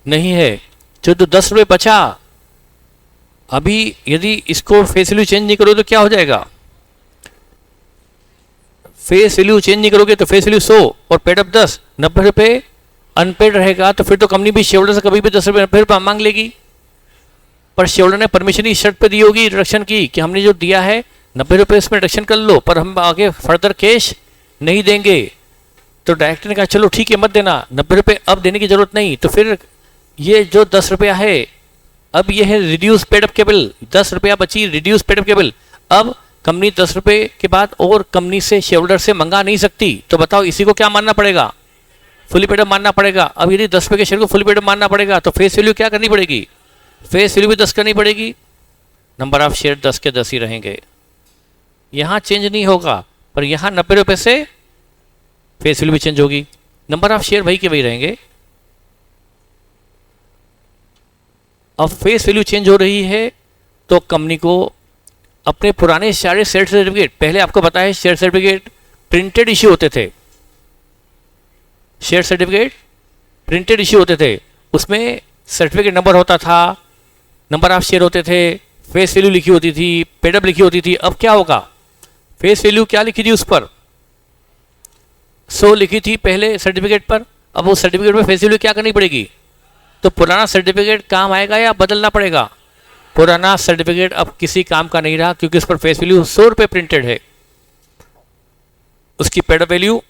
[SPEAKER 1] नहीं है। जो तो 10 रुपये बचा, अभी यदि इसको फेस वैल्यू चेंज नहीं करोगे तो क्या हो जाएगा? फेस वैल्यू चेंज नहीं करोगे तो फेस वैल्यू 100 और पेड अप 10, 90 रुपये अनपेड रहेगा। तो फिर तो कंपनी भी शेयर होल्डर से कभी भी 10 रुपये 90 रुपये मांग लेगी। पर शेयर होल्डर ने परमिशन ही शर्त पे दी होगी रिडक्शन की कि हमने जो दिया है 90 रुपये इसमें रिडक्शन कर लो, पर हम आगे फर्दर कैश नहीं देंगे। तो डायरेक्टर ने कहा चलो ठीक है मत देना, 90 रुपये अब देने की जरूरत नहीं। तो फिर ये जो 10 रुपया है, अब ये है रिड्यूस पेड अप कैपिटल, 10 रुपया बची रिड्यूस पेड अप कैपिटल। अब कंपनी 10 रुपये के बाद और कंपनी से शेयर होल्डर से मंगा नहीं सकती। तो बताओ इसी को क्या मानना पड़ेगा? फुली पेड अप मानना पड़ेगा। अब यदि 10 रुपये के शेयर को फुली पेड अप मानना पड़ेगा तो फेस वैल्यू क्या करनी पड़ेगी? फेस वैल्यू भी 10 करनी पड़ेगी। नंबर ऑफ शेयर 10 के 10 ही रहेंगे, यहाँ चेंज नहीं होगा। पर यहाँ 90 रुपये से फेस वैल्यू भी चेंज होगी, नंबर ऑफ शेयर वही के वही रहेंगे। अब फेस वैल्यू चेंज हो रही है तो कंपनी को अपने पुराने सारे शेयर सर्टिफिकेट, पहले आपको पता है शेयर सर्टिफिकेट प्रिंटेड इश्यू होते थे, शेयर सर्टिफिकेट प्रिंटेड इश्यू होते थे, उसमें सर्टिफिकेट नंबर होता था, नंबर ऑफ शेयर होते थे, फेस वैल्यू लिखी होती थी, पेड अप लिखी होती थी। अब क्या होगा? फेस वैल्यू क्या लिखी थी उस पर? 100 लिखी थी पहले सर्टिफिकेट पर, अब वो सर्टिफिकेट में फेस वैल्यू क्या करनी पड़ेगी? तो पुराना सर्टिफिकेट काम आएगा या बदलना पड़ेगा? पुराना सर्टिफिकेट अब किसी काम का नहीं रहा, क्योंकि उस पर फेस वैल्यू 100 रुपये प्रिंटेड है। उसकी paid up value,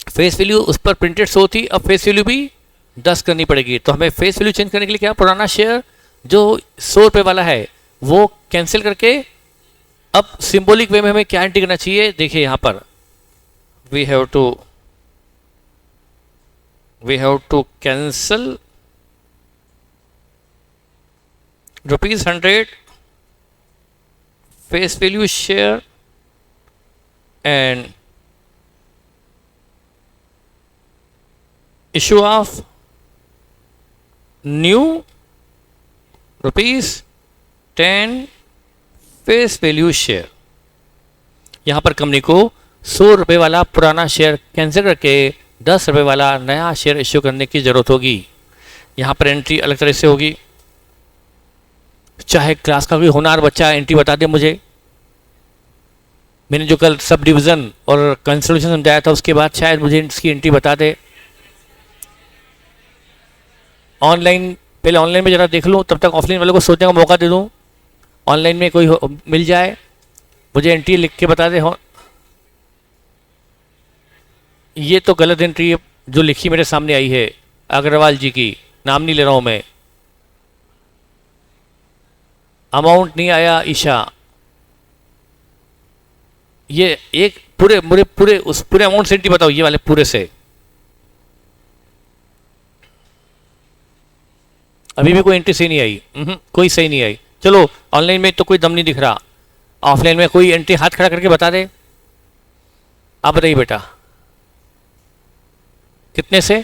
[SPEAKER 1] face value उस पर प्रिंटेड 100 थी, अब फेस वैल्यू भी 10 करनी पड़ेगी। तो हमें फेस वैल्यू चेंज करने के लिए क्या, पुराना शेयर जो 100 रुपये वाला है वो कैंसिल करके अब सिंबॉलिक वे में हमें क्या एंट्री करना चाहिए? देखिए यहाँ पर we have to cancel ₹100 face value share and issue of new ₹10 face value share. यहाँ पर कंपनी को 100 रुपये वाला पुराना शेयर कैंसिल करके 10 रुपये वाला नया शेयर इश्यू करने की ज़रूरत होगी। यहाँ पर एंट्री अलग तरह से होगी। चाहे क्लास का कोई होनहार बच्चा एंट्री बता दे मुझे, मैंने जो कल सब डिवीज़न और कंसोलिडेशन समझाया था उसके बाद शायद मुझे इसकी एंट्री बता दे। ऑनलाइन, पहले ऑनलाइन में ज़रा देख लूँ, तब तक ऑफलाइन वालों को सोचने का मौका दे दूँ। ऑनलाइन में कोई मिल जाए मुझे एंट्री लिख के बता दे। हो ये तो गलत एंट्री है जो लिखी मेरे सामने आई है, अग्रवाल जी की, नाम नहीं ले रहा हूँ मैं। अमाउंट नहीं आया ईशा। ये एक पूरे उस पूरे अमाउंट से एंट्री बताओ, ये वाले पूरे से। अभी भी कोई एंट्री सही नहीं आई, कोई सही नहीं आई। चलो ऑनलाइन में तो कोई दम नहीं दिख रहा, ऑफलाइन में कोई एंट्री हाथ खड़ा करके बता दे। आप बताइए बेटा कितने से?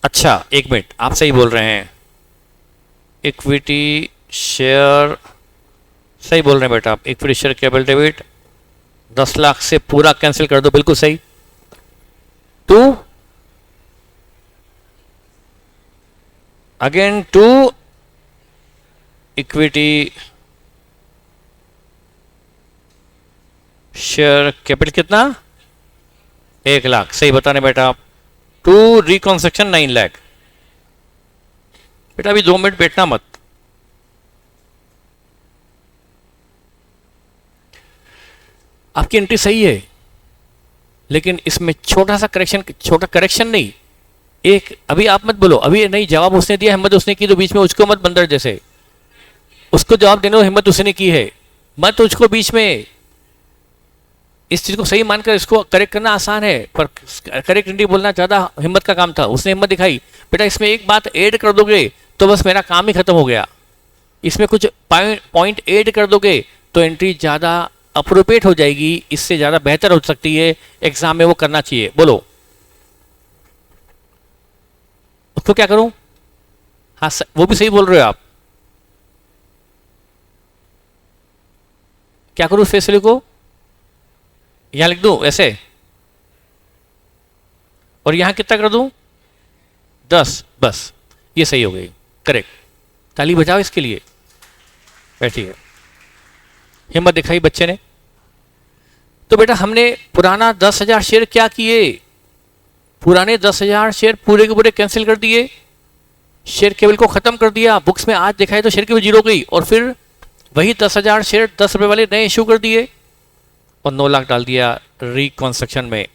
[SPEAKER 1] अच्छा एक मिनट, आप सही बोल रहे हैं, इक्विटी शेयर सही बोल रहे हैं बेटा आप। Equity share capital debit 10 lakh से पूरा कैंसिल कर दो, बिल्कुल सही। To again to equity share capital कितना? 1 लाख, सही बताने बेटा आप। To reconstruction 9 lakh. बेटा अभी 2 मिनट बैठना मत। आपकी एंट्री सही है, लेकिन इसमें छोटा सा करेक्शन, छोटा करेक्शन नहीं, एक अभी आप मत बोलो, अभी नहीं जवाब उसने दिया, हिम्मत उसने की, तो बीच में उसको मत बंदर जैसे, उसको जवाब देने दो, हिम्मत उसने की है, मत उसको बीच में। इस चीज को सही मानकर इसको करेक्ट करना आसान है, पर करेक्ट नहीं बोलना ज्यादा हिम्मत का काम था। उसने हिम्मत दिखाई, बेटा इसमें एक बात ऐड कर दोगे तो बस मेरा काम ही खत्म हो गया, इसमें कुछ पॉइंट ऐड कर दोगे तो एंट्री ज्यादा अप्रोप्रिएट हो जाएगी, इससे ज्यादा बेहतर हो सकती है, एग्जाम में वो करना चाहिए। बोलो उसको क्या करूं? हाँ वो भी सही बोल रहे हो आप। क्या करूं फेस वैल्यू को? यहां लिख दूं ऐसे, और यहां कितना कर दूं? 10, बस ये सही हो गई, करेक्ट। ताली बजाओ इसके लिए। बैठिए, हिम्मत दिखाई बच्चे ने। तो बेटा हमने पुराना 10,000 शेयर क्या किए? पुराने 10,000 शेयर पूरे के पूरे कैंसिल कर दिए, शेयर केबल को खत्म कर दिया। बुक्स में आज दिखाई तो शेयर केबल 0 गई, और फिर वही 10,000 शेयर 10 रुपए वाले नए इशू कर दिए और 9 लाख डाल दिया रिकंस्ट्रक्शन में।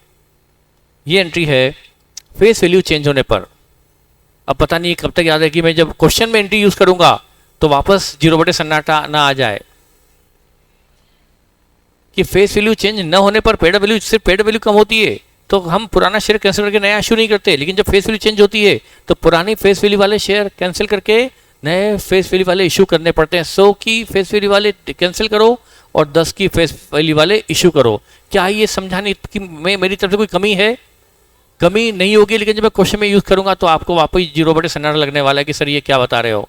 [SPEAKER 1] ये एंट्री है फेस वैल्यू चेंज होने पर। अब पता नहीं कब तक याद है कि मैं जब क्वेश्चन में एंट्री यूज करूंगा तो वापस 0 बटे सन्नाटा ना आ जाए कि फेस वैल्यू चेंज न होने पर पेड वैल्यू, सिर्फ पेड वैल्यू कम होती है तो हम पुराना शेयर कैंसिल करके नया इशू नहीं करते, लेकिन जब फेस वैल्यू चेंज होती है तो पुरानी फेस वैल्यू वाले शेयर कैंसिल करके नए फेस वैल्यू वाले इशू करने पड़ते हैं। 100 की फेस वैल्यू वाले कैंसिल करो और 10 की फेस वैल्यू वाले इशू करो। क्या ये समझाने की मेरी तरफ से कोई कमी है? कमी नहीं होगी, लेकिन जब मैं क्वेश्चन में यूज करूंगा तो आपको वापस 0 बटे सन्नाटा लगने वाला है कि सर ये क्या बता रहे हो।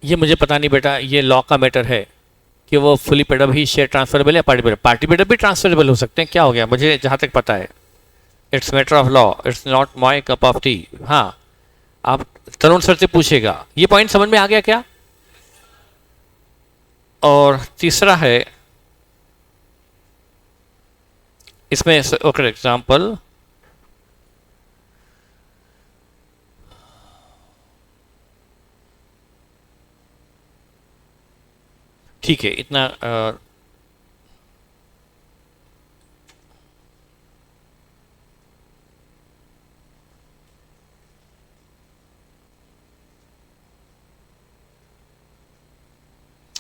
[SPEAKER 1] ये मुझे पता नहीं बेटा, ये लॉ का मैटर है कि वो फुली पेडअप ही शेयर ट्रांसफरेबल है, पार्टी पेडअप भी ट्रांसफरेबल हो सकते हैं। क्या हो गया, मुझे जहां तक पता है it's matter of law, it's not my cup of T. हाँ आप तरुण सर से पूछेगा। ये पॉइंट समझ में आ गया क्या? और तीसरा है इसमें ओके एग्जाम्पल, ठीक है इतना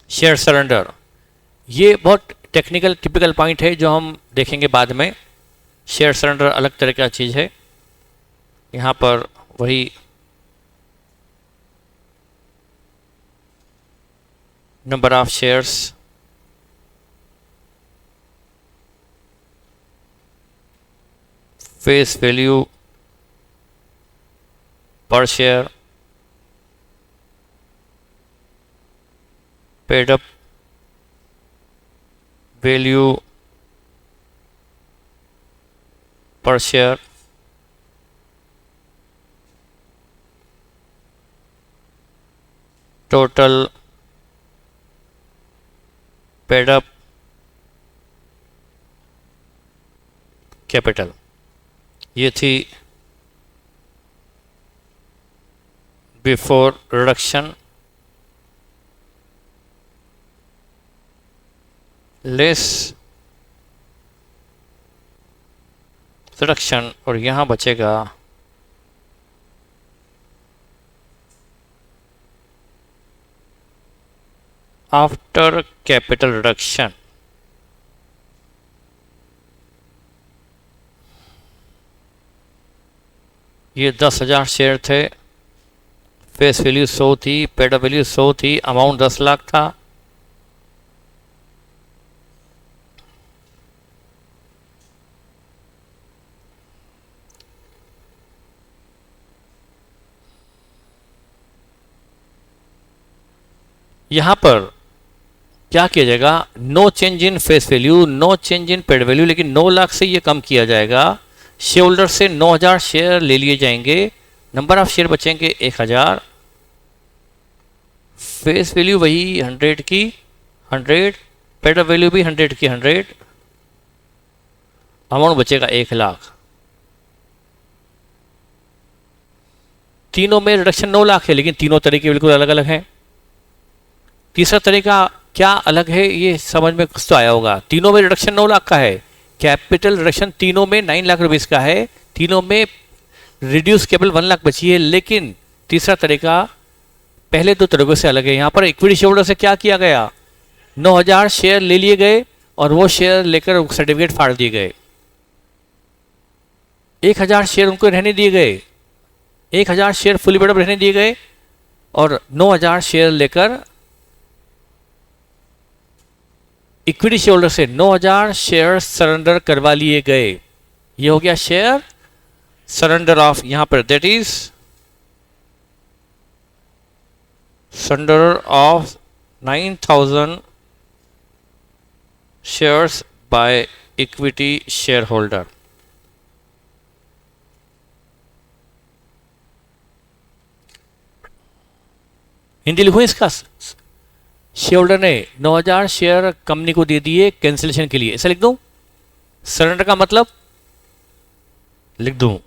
[SPEAKER 1] शेयर सरेंडर, ये बहुत टेक्निकल टिपिकल पॉइंट है जो हम देखेंगे बाद में। शेयर सरेंडर अलग तरह का चीज़ है। यहाँ पर वही number of shares, face value पर शेयर, पेड अप वैल्यू पर share, total paid up capital. ये थी बिफोर रिडक्शन लेस रिडक्शन, और यहां बचेगा आफ्टर कैपिटल रिडक्शन। ये 10,000 शेयर थे, फेस वैल्यू 100 थी, पेड अप वैल्यू 100 थी, अमाउंट 10 लाख था। यहां पर क्या किया जाएगा? No change in face value, no change in paid value, लेकिन 9 लाख से ये कम किया जाएगा। शेयर होल्डर से 9,000 शेयर ले लिए जाएंगे, नंबर ऑफ शेयर बचेंगे 1,000, फेस वैल्यू वही 100 की 100, पेड वैल्यू भी 100 की 100, अमाउंट बचेगा 1 लाख। तीनों में रिडक्शन 9 लाख है, लेकिन तीनों तरीके बिल्कुल अलग अलग हैं। तीसरा तरीका क्या अलग है ये समझ में कुछ तो आया होगा। तीनों में रिडक्शन 9 लाख का है, कैपिटल रिडक्शन तीनों में 9 लाख रुपीस का है, तीनों में रिड्यूस केवल 1 लाख बची है। लेकिन तीसरा तरीका पहले दो तरीकों से अलग है। यहाँ पर इक्विटी शेयर होल्डर से क्या किया गया, 9,000 शेयर ले लिए गए और वो शेयर लेकर सर्टिफिकेट फाड़ दिए गए। 1,000 शेयर उनको रहने दिए गए, 1,000 शेयर फुली पेड अप रहने दिए गए और 9,000 शेयर लेकर इक्विटी शेयर होल्डर से 9,000 शेयर सरेंडर करवा लिए गए। ये हो गया शेयर सरेंडर ऑफ, यहां पर that is surrender of 9,000 shares bye equity share holder. Hindi लिखूं इसका, शेयर होल्डर ने 9,000 शेयर कंपनी को दे दिए कैंसिलेशन के लिए, ऐसा लिख दूं। सरेंडर का मतलब लिख दूं,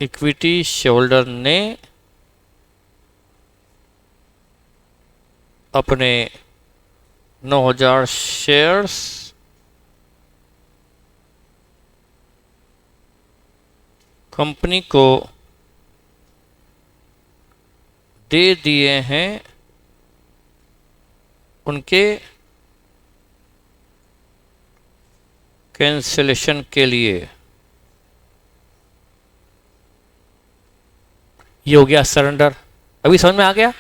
[SPEAKER 1] इक्विटी शेयर होल्डर ने अपने 9,000 शेयर्स कंपनी को दे दिए हैं उनके कैंसिलेशन के लिए। ये हो गया सरेंडर। अभी समझ में आ गया।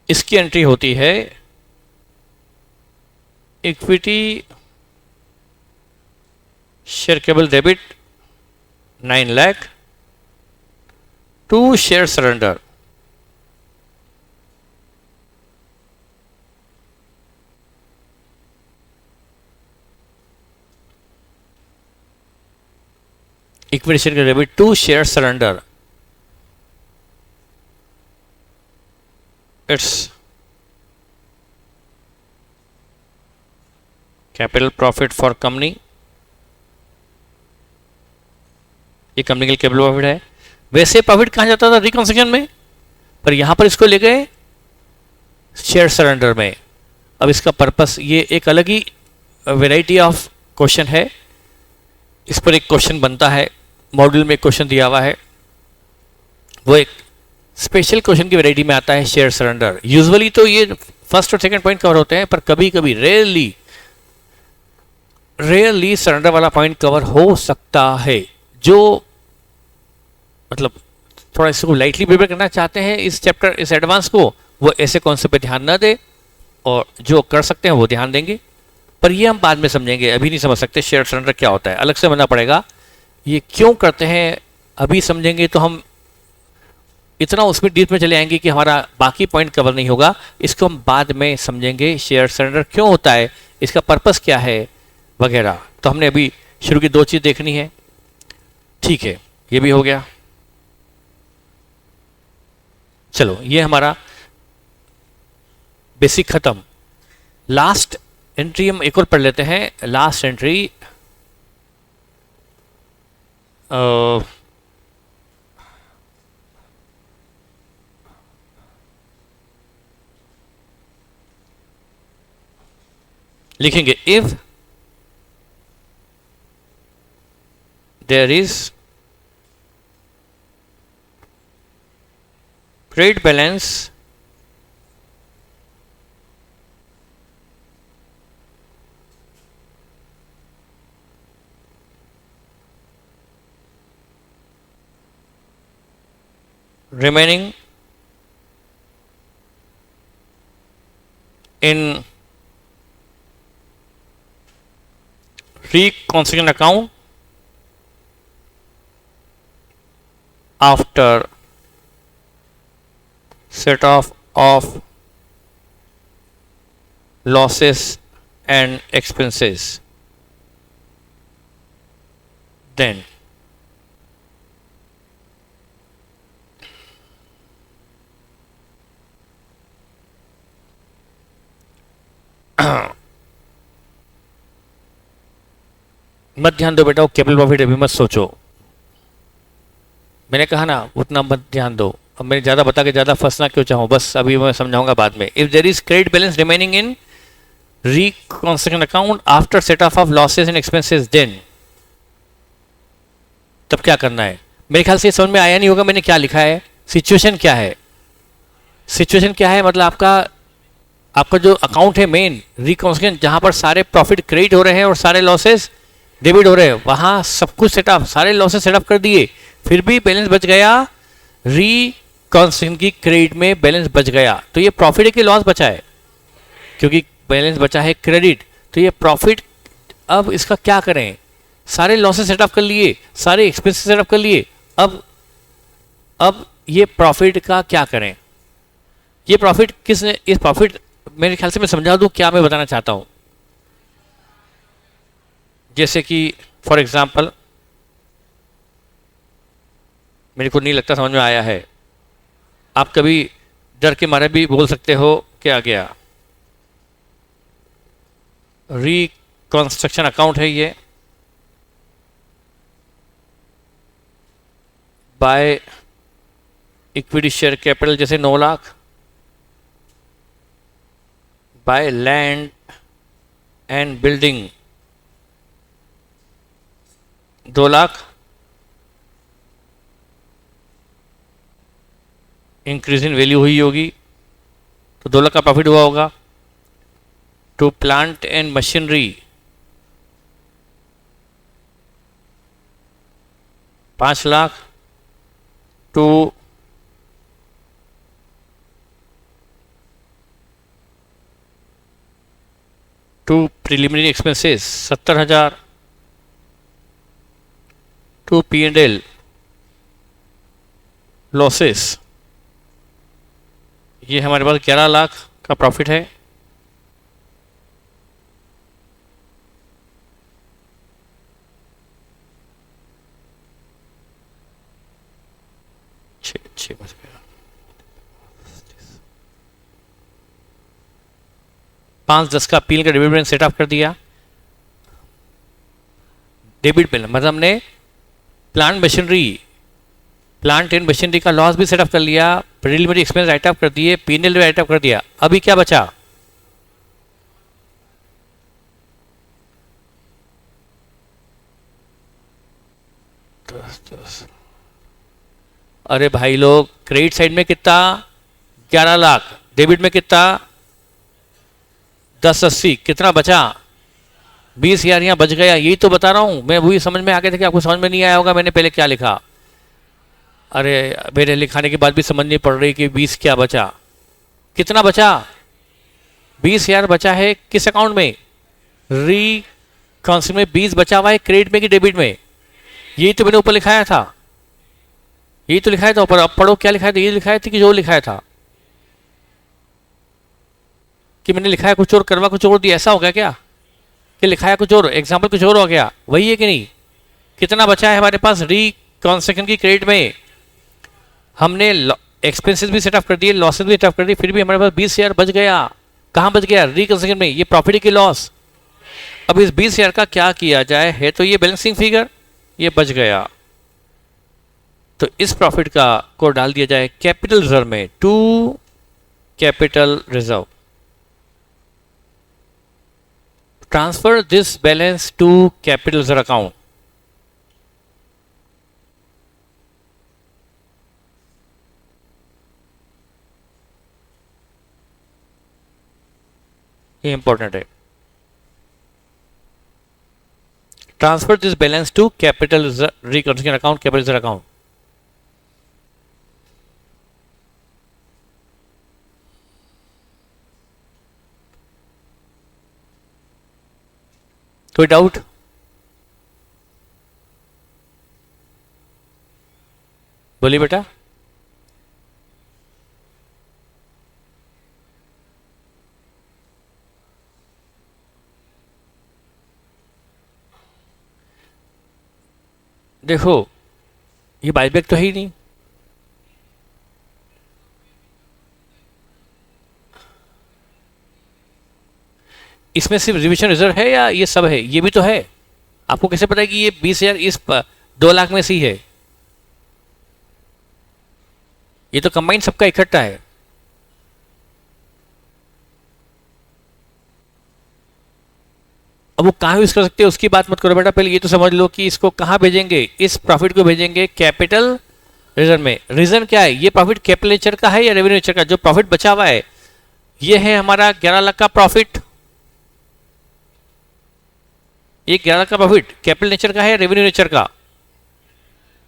[SPEAKER 1] इसकी एंट्री होती है equity share capital debit 9 lakh to share surrender. Equity share debit to share surrender, it's capital profit for company. ये कंपनी के लिए कैपिटल प्रॉफिट है। वैसे प्रॉफिट कहाँ जाता था रिकंस्ट्रक्शन में, पर यहां पर इसको ले गए शेयर सरेंडर में। अब इसका पर्पस, ये एक अलग ही वैरायटी ऑफ क्वेश्चन है। इस पर एक क्वेश्चन बनता है, मॉड्यूल में एक क्वेश्चन दिया हुआ है, वो एक स्पेशल क्वेश्चन की वैरायटी में आता है शेयर सरेंडर। यूजुअली तो ये फर्स्ट और सेकंड पॉइंट कवर होते हैं, पर कभी कभी रेयरली सरेंडर वाला पॉइंट कवर हो सकता है। जो मतलब थोड़ा इसको लाइटली प्रिपेयर करना चाहते हैं इस चैप्टर, इस एडवांस को, वो ऐसे कॉन्सेप्ट पे ध्यान ना दे, और जो कर सकते हैं वो ध्यान देंगे। पर ये हम बाद में समझेंगे, अभी नहीं समझ सकते। शेयर सरेंडर क्या होता है अलग से समझना पड़ेगा, ये क्यों करते हैं अभी समझेंगे तो हम इतना उसमें डीप में चले आएंगे कि हमारा बाकी पॉइंट कवर नहीं होगा। इसको हम बाद में समझेंगे, शेयर सरेंडर क्यों होता है, इसका पर्पस क्या है वगैरह। तो हमने अभी शुरू की 2 चीज़ देखनी है। ठीक है, ये भी हो गया। चलो, ये हमारा बेसिक खत्म। लास्ट एंट्री हम एक और पढ़ लेते हैं। लास्ट एंट्री लिखेंगे, if there is trade balance remaining in reconstruction account after set off of losses and expenses, then मत ध्यान दो बेटा, वो कैपिटल प्रॉफिट अभी मत सोचो। मैंने कहा ना, उतना मत ध्यान दो। अब मैं ज़्यादा बता के ज़्यादा फंसना क्यों चाहूँ, बस अभी मैं समझाऊंगा बाद में. If there is credit balance remaining in reconstruction account after set off losses and expenses, then तब क्या करना है. मेरे ख्याल से समझ में आया नहीं होगा मैंने क्या लिखा है. सिचुएशन क्या है, सिचुएशन क्या है मतलब आपका जो अकाउंट है मेन रिकंस्ट्रक्शन, जहां पर सारे प्रॉफिट क्रेडिट हो रहे हैं और सारे लॉसेस डेबिट हो रहे हैं, वहां सब कुछ सेटअप, सारे लॉसेस सेटअप कर दिए, फिर भी बैलेंस बच गया, रिकंस्ट्रक्शन की क्रेडिट में बैलेंस बच गया. तो ये प्रॉफिट है कि लॉस बचा है, क्योंकि बैलेंस बचा है क्रेडिट, तो ये प्रॉफिट. अब इसका क्या करें, सारे लॉसेस सेटअप कर लिए, सारे एक्सपेंसेस सेटअप कर लिए, अब ये प्रॉफिट का क्या करें. ये प्रॉफिट किसने, इस प्रॉफिट मेरे ख्याल से मैं समझा दूं क्या मैं बताना चाहता हूं. जैसे कि फॉर एग्जांपल, मेरे को नहीं लगता समझ में आया है, आप कभी डर के मारे भी बोल सकते हो क्या गया. रिकंस्ट्रक्शन अकाउंट है ये, बाय इक्विटी शेयर कैपिटल जैसे 9 lakh, by land and building 2 lakh, increase in value हुई होगी तो 2 लाख का प्रॉफिट हुआ होगा. To plant and machinery 5 lakh, to preliminary expenses 70,000, to P&L losses, ये हमारे पास 11 लाख का प्रॉफिट है. छः बच गया, 5-10 का P&L का डेबिट बैलेंस सेटअप कर दिया. डेबिट बैलेंस मतलब हमने प्लांट एंड मशीनरी का लॉस भी सेटअप कर लिया, प्रीलिमिनरी एक्सपेंस राइट अप कर दिए, P&L भी राइट अप कर दिया. अभी क्या बचा, अरे भाई लोग, क्रेडिट साइड में कितना 11 लाख, डेबिट में कितना 10-80, कितना बचा 20,000 यहाँ बच गया. यही तो बता रहा हूँ मैं, वही समझ में आ गया था कि आपको समझ में नहीं आया होगा मैंने पहले क्या लिखा. अरे मेरे लिखाने के बाद भी समझ नहीं पड़ रही कि 20 क्या बचा, कितना बचा 20,000 बचा है किस अकाउंट में, रिकंस्ट्रक्शन में 20 बचा हुआ है, क्रेडिट में कि डेबिट में. यही तो मैंने ऊपर लिखाया था, यही तो लिखाया था ऊपर. अब पढ़ो क्या लिखाया था, ये लिखाया था कि जो लिखाया था, कि मैंने लिखाया कुछ और करवा कुछ और दिया, ऐसा हो गया क्या कि लिखाया कुछ और एग्जाम्पल कुछ और हो गया. वही है कि नहीं. कितना बचा है हमारे पास रिकंस्ट्रक्शन की क्रेडिट में, हमने एक्सपेंसेस भी सेटअप कर दिए, लॉसेस भी सेटअप कर दिए, फिर भी हमारे पास 20,000 बच गया. कहाँ बच गया, रिकंस्ट्रक्शन में. ये प्रॉफिट की लॉस. अब इस 20,000 का क्या किया जाए, है तो ये बैलेंसिंग फिगर, ये बच गया, तो इस प्रॉफिट का को डाल दिया जाए कैपिटल रिजर्व में, to capital reserve. Transfer this balance to capital reserve account. ये इंपॉर्टेंट है. Transfer this balance to capital reconstruction account, capital reserve account. कोई डाउट, बोलिए बेटा. देखो ये बाईबैक तो है ही नहीं, इसमें सिर्फ रिविजन रिजर्व है या ये सब है, ये भी तो है. आपको कैसे पता है कि ये 20,000 इस 2 लाख में से ही है. ये तो कंबाइन सबका इकट्ठा है। अब वो कहाँ यूज कर सकते हैं उसकी बात मत करो बेटा, पहले ये तो समझ लो कि इसको कहाँ भेजेंगे, इस प्रॉफिट को भेजेंगे कैपिटल रिजर्व में। रीजन क्या है, ये प्रॉफिट कैपिटल नेचर का है या रेवेन्यू नेचर का? जो प्रॉफिट बचा हुआ है ये है हमारा 11 लाख का प्रॉफिट, ये 11 लाख का प्रॉफिट कैपिटल नेचर का है या रेवेन्यू नेचर का?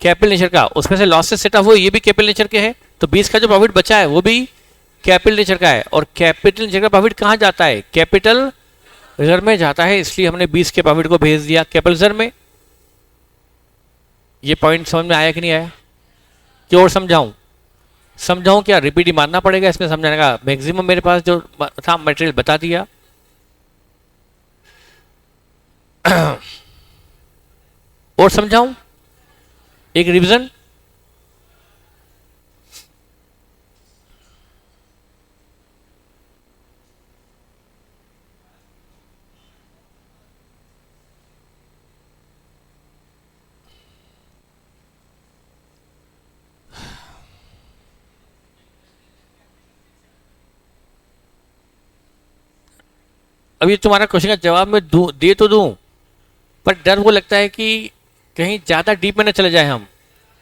[SPEAKER 1] कैपिटल नेचर का। उसमें से लॉसेस सेट ऑफ हुए ये भी कैपिटल नेचर के हैं, तो 20 का जो प्रॉफिट बचा है वो भी कैपिटल नेचर का है। और कैपिटल नेचर का प्रॉफिट कहाँ जाता है? कैपिटल रिजर्व में जाता है, इसलिए हमने 20 के प्रॉफिट को भेज दिया कैपिटल रिजर्व में। ये पॉइंट समझ में आया कि नहीं आया? कि और समझाऊं क्या? रिपीट ही मारना पड़ेगा इसमें समझाने का। मैक्सिमम मेरे पास जो था मटेरियल बता दिया। और समझाऊं एक रिवीजन। अब ये तुम्हारा क्वेश्चन का जवाब मैं दे तो दूं, पर डर वो लगता है कि कहीं ज़्यादा डीप में न चले जाए हम।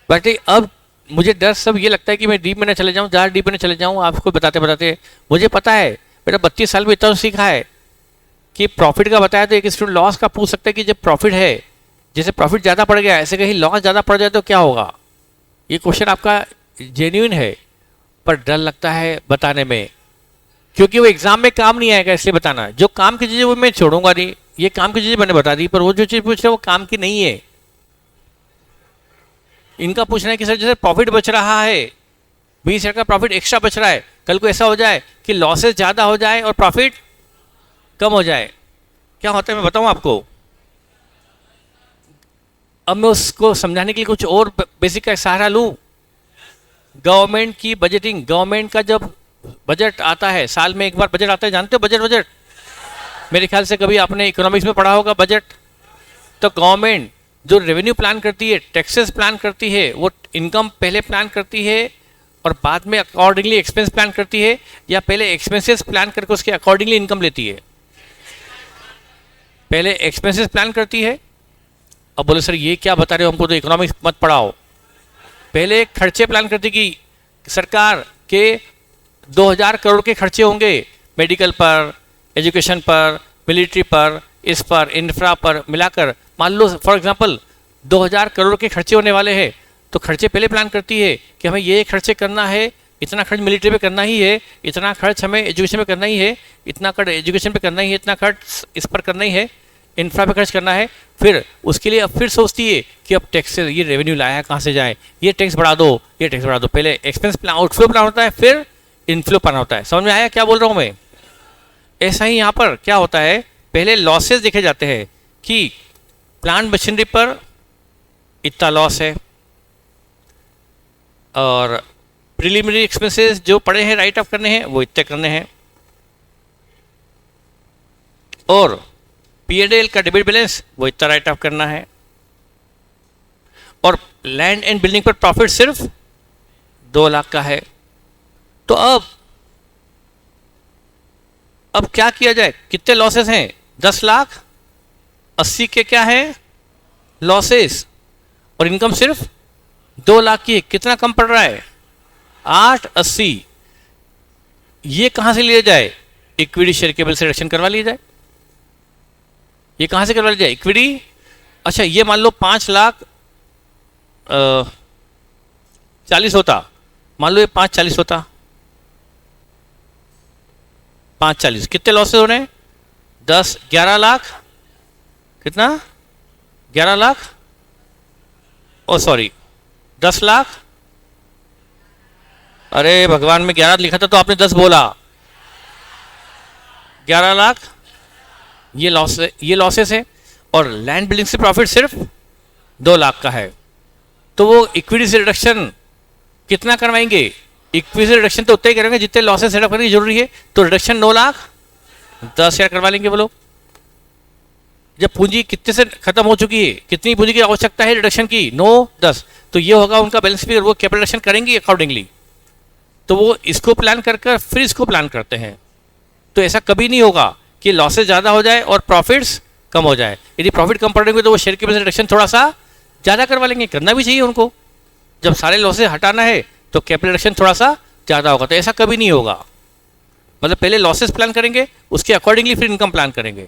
[SPEAKER 1] बट अब मुझे डर सब ये लगता है कि मैं डीप में न चले जाऊं, ज़्यादा डीप में न चले जाऊं। आपको बताते बताते मुझे पता है, मेरा 32 साल में इतना तो सीखा है कि प्रॉफिट का बताया तो एक स्टूडेंट लॉस का पूछ सकता है कि जब प्रॉफिट है, जैसे प्रॉफिट ज़्यादा पड़ गया, ऐसे कहीं लॉस ज़्यादा पड़ जाए तो क्या होगा? ये क्वेश्चन आपका जेन्युइन है, पर डर लगता है बताने में, क्योंकि वो एग्जाम में काम नहीं आएगा, इसलिए बताना। जो काम की चीज़ें वो मैं छोड़ूंगा नहीं, ये काम की चीज़ें मैंने बता दी, पर वो जो चीज़ पूछ रहे हैं वो काम की नहीं है। इनका पूछना है कि सर जैसे प्रॉफिट बच रहा है, 20 का प्रॉफिट एक्स्ट्रा बच रहा है, कल को ऐसा हो जाए कि लॉसेस ज़्यादा हो जाए और प्रॉफिट कम हो जाए, क्या होता है मैं बताऊं आपको। अब मैं उसको समझाने के लिए कुछ और बेसिक का सहारा लूं। गवर्नमेंट की बजटिंग, गवर्नमेंट का जब बजट आता है, साल में एक बार बजट आता है, जानते हो बजट? मेरे ख्याल से कभी आपने इकोनॉमिक्स में पढ़ा होगा बजट। तो गवर्नमेंट जो रेवेन्यू प्लान करती है, टैक्सेस प्लान करती है, वो इनकम पहले प्लान करती है और बाद में अकॉर्डिंगली एक्सपेंस प्लान करती है, या पहले एक्सपेंसेस प्लान करके उसके अकॉर्डिंगली इनकम लेती है? पहले एक्सपेंसेस प्लान करती है। अब बोले सर ये क्या बता रहे हो, हमको तो इकोनॉमिक्स मत पढ़ाओ। पहले खर्चे प्लान करती कि सरकार के 2000 करोड़ के खर्चे होंगे, मेडिकल पर, एजुकेशन पर, मिलिट्री पर, इस पर, इंफ्रा पर मिलाकर। मान लो फॉर एग्जांपल 2000 करोड़ के खर्चे होने वाले हैं, तो खर्चे पहले प्लान करती है कि हमें ये खर्चे करना है, इतना खर्च मिलिट्री पे करना ही है, इतना खर्च हमें एजुकेशन पे करना ही है, इतना खर्च एजुकेशन पे करना ही है, इतना खर्च इस पर करना ही है, इंफ्रा पे खर्च करना है। फिर उसके लिए अब फिर सोचती है कि अब टैक्स, ये रेवेन्यू लाया कहाँ से जाए, ये टैक्स बढ़ा दो, ये टैक्स बढ़ा दो। पहले एक्सपेंस प्लान, आउटफ्लो प्लान होता है, फिर इनफ्लो प्लान होता है। समझ में आया क्या बोल रहा हूँ मैं? ऐसा ही यहाँ पर क्या होता है, पहले लॉसेस देखे जाते हैं कि प्लांट मशीनरी पर इतना लॉस है, और प्रिलिमिनरी एक्सपेंसेस जो पड़े हैं राइट ऑफ करने हैं वो इतने करने हैं, और P&L का डेबिट बैलेंस वो इतना राइट ऑफ करना है, और लैंड एंड बिल्डिंग पर प्रॉफिट सिर्फ 2 लाख का है। तो अब क्या किया जाए? कितने लॉसेस हैं? 10 लाख 80 के क्या है लॉसेस, और इनकम सिर्फ 2 लाख की है। कितना कम पड़ रहा है? 880। ये कहां से लिया जाए? इक्विटी शेयर केबल से रिडक्शन करवा लिया जाए। ये कहां से करवा लिया जाए? इक्विटी। अच्छा ये मान लो 5 लाख 40 होता, मान लो ये 540 होता, 540 कितने लॉसेस हो रहे हैं? 10, 11 लाख, कितना? 11 लाख, ओ सॉरी 10 लाख, अरे भगवान में 11 लिखा था तो आपने 10 बोला। 11 लाख ये लॉसेस है, और लैंड बिल्डिंग से प्रॉफिट सिर्फ 2 लाख का है। तो वो इक्विटी से रिडक्शन कितना करवाएंगे? इक्विटी से रिडक्शन तो उतना ही करेंगे जितने लॉसेस सेटअप करने की जरूरी है, तो रिडक्शन 9 लाख 10,000 करवा लेंगे वो लोग। जब पूंजी कितने से खत्म हो चुकी है, कितनी पूंजी की आवश्यकता है रिडक्शन की? 9, 10, तो ये होगा उनका बैलेंस फिगर, वो कैपिटल रिडक्शन करेंगे अकॉर्डिंगली। तो वो इसको प्लान कर कर फिर इसको प्लान करते हैं। तो ऐसा कभी नहीं होगा कि लॉसेस ज़्यादा हो जाए और प्रॉफिट्स कम हो जाए। यदि प्रॉफिट कम पड़ेंगे तो वो शेयर कैपिटल रिडक्शन थोड़ा सा ज़्यादा करवा लेंगे, करना भी चाहिए उनको। जब सारे लॉसेस हटाना है तो कैपिटल रिडक्शन थोड़ा सा ज़्यादा होगा। तो ऐसा कभी नहीं होगा, मतलब पहले लॉसेस प्लान करेंगे, उसके अकॉर्डिंगली फिर इनकम प्लान करेंगे।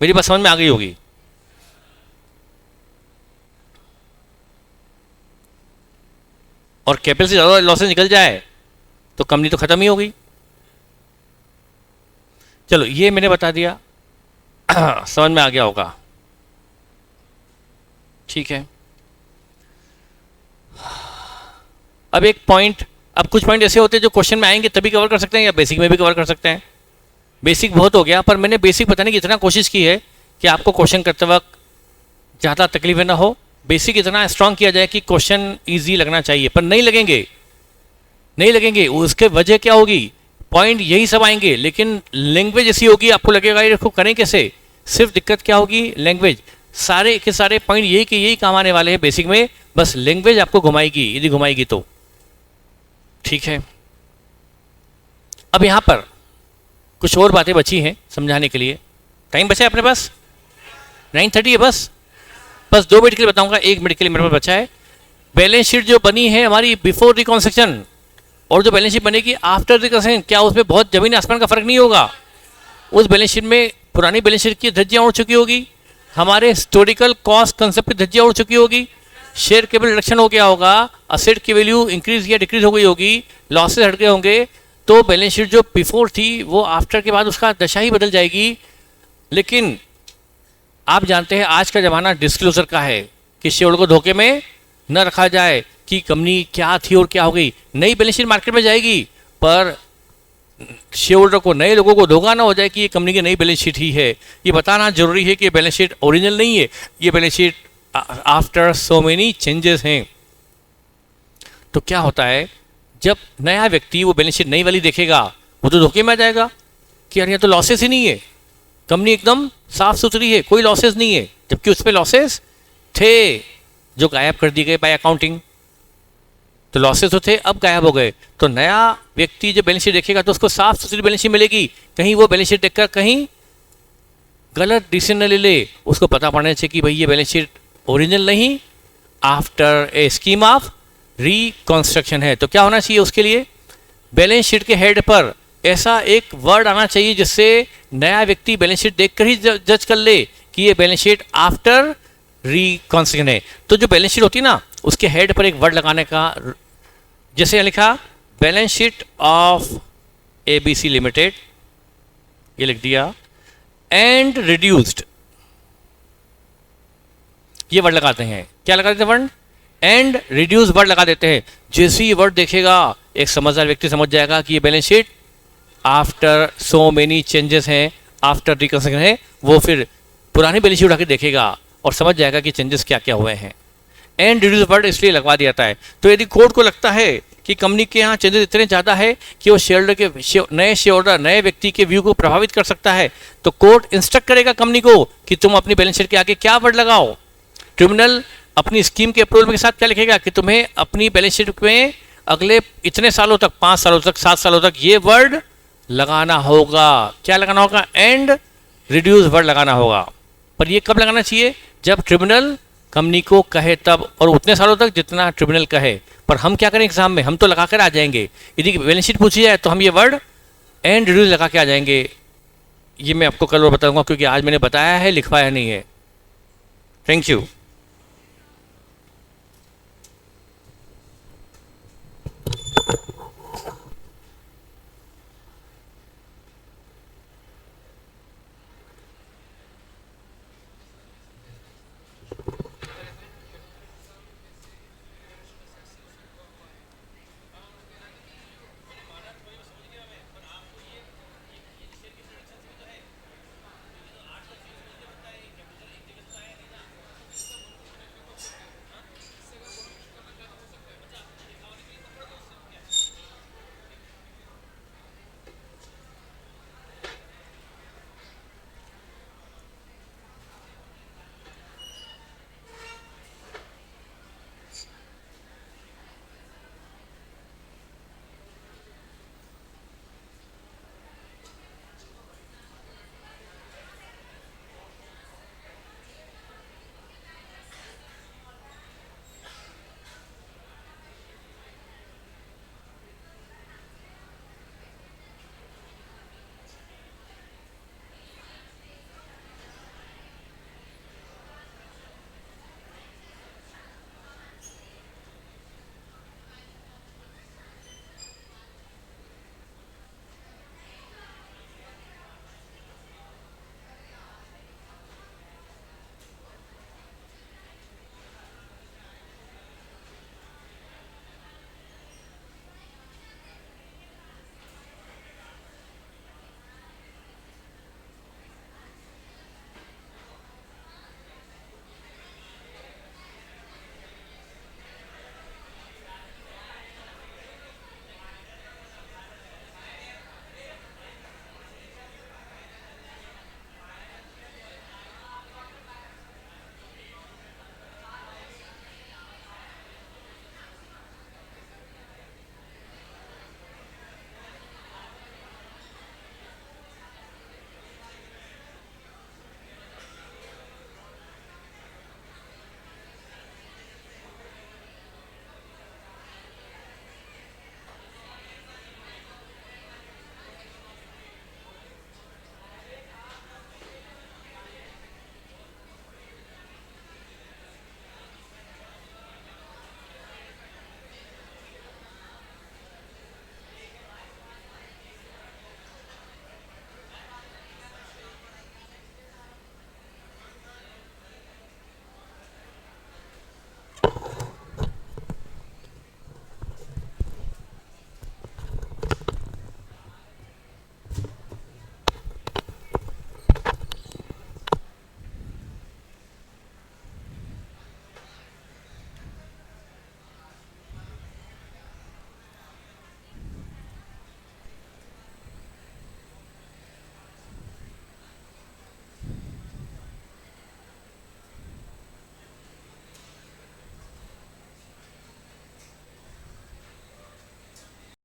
[SPEAKER 1] मेरी बात समझ में आ गई होगी। और कैपिटल से ज़्यादा लॉसेस निकल जाए तो कंपनी तो खत्म ही हो गई। चलो ये मैंने बता दिया, समझ में आ गया होगा, ठीक है। अब एक पॉइंट, अब कुछ पॉइंट ऐसे होते हैं जो क्वेश्चन में आएंगे तभी कवर कर सकते हैं या बेसिक में भी कवर कर सकते हैं। बेसिक बहुत हो गया, पर मैंने बेसिक बताने की इतना कोशिश की है कि आपको क्वेश्चन करते वक्त ज़्यादा तकलीफ ना हो। बेसिक इतना स्ट्रांग किया जाए कि क्वेश्चन इजी लगना चाहिए, पर नहीं लगेंगे। उसके वजह क्या होगी, पॉइंट यही सब आएंगे, लेकिन लैंग्वेज ऐसी होगी आपको लगेगा ये देखो करें कैसे। सिर्फ दिक्कत क्या होगी, लैंग्वेज। सारे के सारे पॉइंट यही के यही काम आने वाले हैं बेसिक में, बस लैंग्वेज आपको घुमाएगी, यदि घुमाएगी तो ठीक है। अब यहाँ पर कुछ और बातें बची हैं समझाने के लिए। टाइम बचा है अपने पास, 9:30 है, बस 2 मिनट के लिए बताऊंगा, 1 मिनट के लिए मेरे पास बचा है। बैलेंस शीट जो बनी है हमारी बिफोर रिकॉन्स्ट्रक्शन और जो बैलेंस शीट बनेगी आफ्टर रिकॉन्स्ट्रक्शन, क्या उसमें बहुत जमीन आसमान का फर्क नहीं होगा। उस बैलेंस शीट में पुरानी बैलेंस शीट की धज्जियाँ उड़ चुकी होगी, हमारे हिस्टोरिकल कॉस्ट कंसेप्ट की धज्जियाँ उड़ चुकी होगी, शेयर कैपिटल रिडक्शन हो गया होगा, असेट की वैल्यू इंक्रीज या डिक्रीज हो गई होगी, लॉसेस हट गए होंगे। तो बैलेंस शीट जो बिफोर थी वो आफ्टर के बाद उसका दशा ही बदल जाएगी। लेकिन आप जानते हैं आज का ज़माना डिस्क्लोजर का है कि शेयर को धोखे में न रखा जाए कि कंपनी क्या थी और क्या हो गई। नई बैलेंस शीट मार्केट में जाएगी, पर शेयर होल्डर को, नए लोगों को धोखा ना हो जाए कि ये कंपनी की नई बैलेंस शीट ही है। ये बताना जरूरी है कि ये बैलेंस शीट ओरिजिनल नहीं है, ये balance sheet after so many changes हैं। तो क्या होता है, जब नया व्यक्ति वो बैलेंस शीट नई वाली देखेगा वो तो धोखे में आ जाएगा कि यार ये तो लॉसेस ही नहीं है, कंपनी एकदम साफ सुथरी है, कोई लॉसेस नहीं है, जबकि उस पर लॉसेस थे जो गायब कर दिए गए बाय अकाउंटिंग। तो लॉसेस तो थे, अब गायब हो गए। तो नया व्यक्ति जब बैलेंस शीट देखेगा तो उसको साफ सुथरी बैलेंस शीट मिलेगी। कहीं वो बैलेंस शीट देखकर कहीं गलत डिसीजन न ले ले, उसको पता पड़ना चाहिए कि भाई ये बैलेंस शीट ओरिजिनल नहीं, after a scheme of reconstruction है। तो क्या होना चाहिए उसके लिए, बैलेंस शीट के हेड पर ऐसा एक वर्ड आना चाहिए जिससे नया व्यक्ति बैलेंस शीट देखकर ही जज कर ले कि ये बैलेंस शीट आफ्टर रिकॉन्स्ट्रक्शन है। तो जो बैलेंस शीट होती है ना, उसके हेड पर एक वर्ड लगाने का, जैसे लिखा balance sheet of ABC limited, ये लिख दिया, एंड रिड्यूस्ड, ये वर्ड लगाते हैं। क्या लगा देते हैं वर्ड, एंड रिड्यूस वर्ड लगा देते हैं। जैसे ही वर्ड देखेगा एक समझदार व्यक्ति समझ जाएगा कि ये balance sheet after so many changes हैं, आफ्टर रिकंस्ट्रक्शन है। वो फिर पुरानी बैलेंस शीट उठा के देखेगा और समझ जाएगा कि चेंजेस क्या क्या हुए हैं। एंड रिड्यूस वर्ड इसलिए लगवा दिया जाता है। तो यदि कोर्ट को लगता है कि कंपनी के यहाँ चेंजेस इतने ज़्यादा है कि वो नए शेयर होल्डर, नए व्यक्ति के व्यू को प्रभावित कर सकता है, तो कोर्ट इंस्ट्रक्ट करेगा कंपनी को कि तुम अपनी बैलेंस शीट के आगे क्या वर्ड लगाओ। ट्रिब्यूनल अपनी स्कीम के अप्रूवल के साथ क्या लिखेगा कि तुम्हें अपनी बैलेंस शीट में अगले इतने सालों तक, 5 सालों तक, 7 सालों तक ये वर्ड लगाना होगा। क्या लगाना होगा, एंड रिड्यूस वर्ड लगाना होगा। पर ये कब लगाना चाहिए, जब ट्रिब्यूनल कंपनी को कहे तब, और उतने सालों तक जितना ट्रिब्यूनल कहे। पर हम क्या करें एग्जाम में, हम तो लगा कर आ जाएंगे। यदि बैलेंस शीट पूछी जाए तो हम ये वर्ड एंड रिड्यूस लगा के आ जाएंगे। ये मैं आपको कल और बताऊंगा, क्योंकि आज मैंने बताया है, लिखवाया नहीं है। Thank you.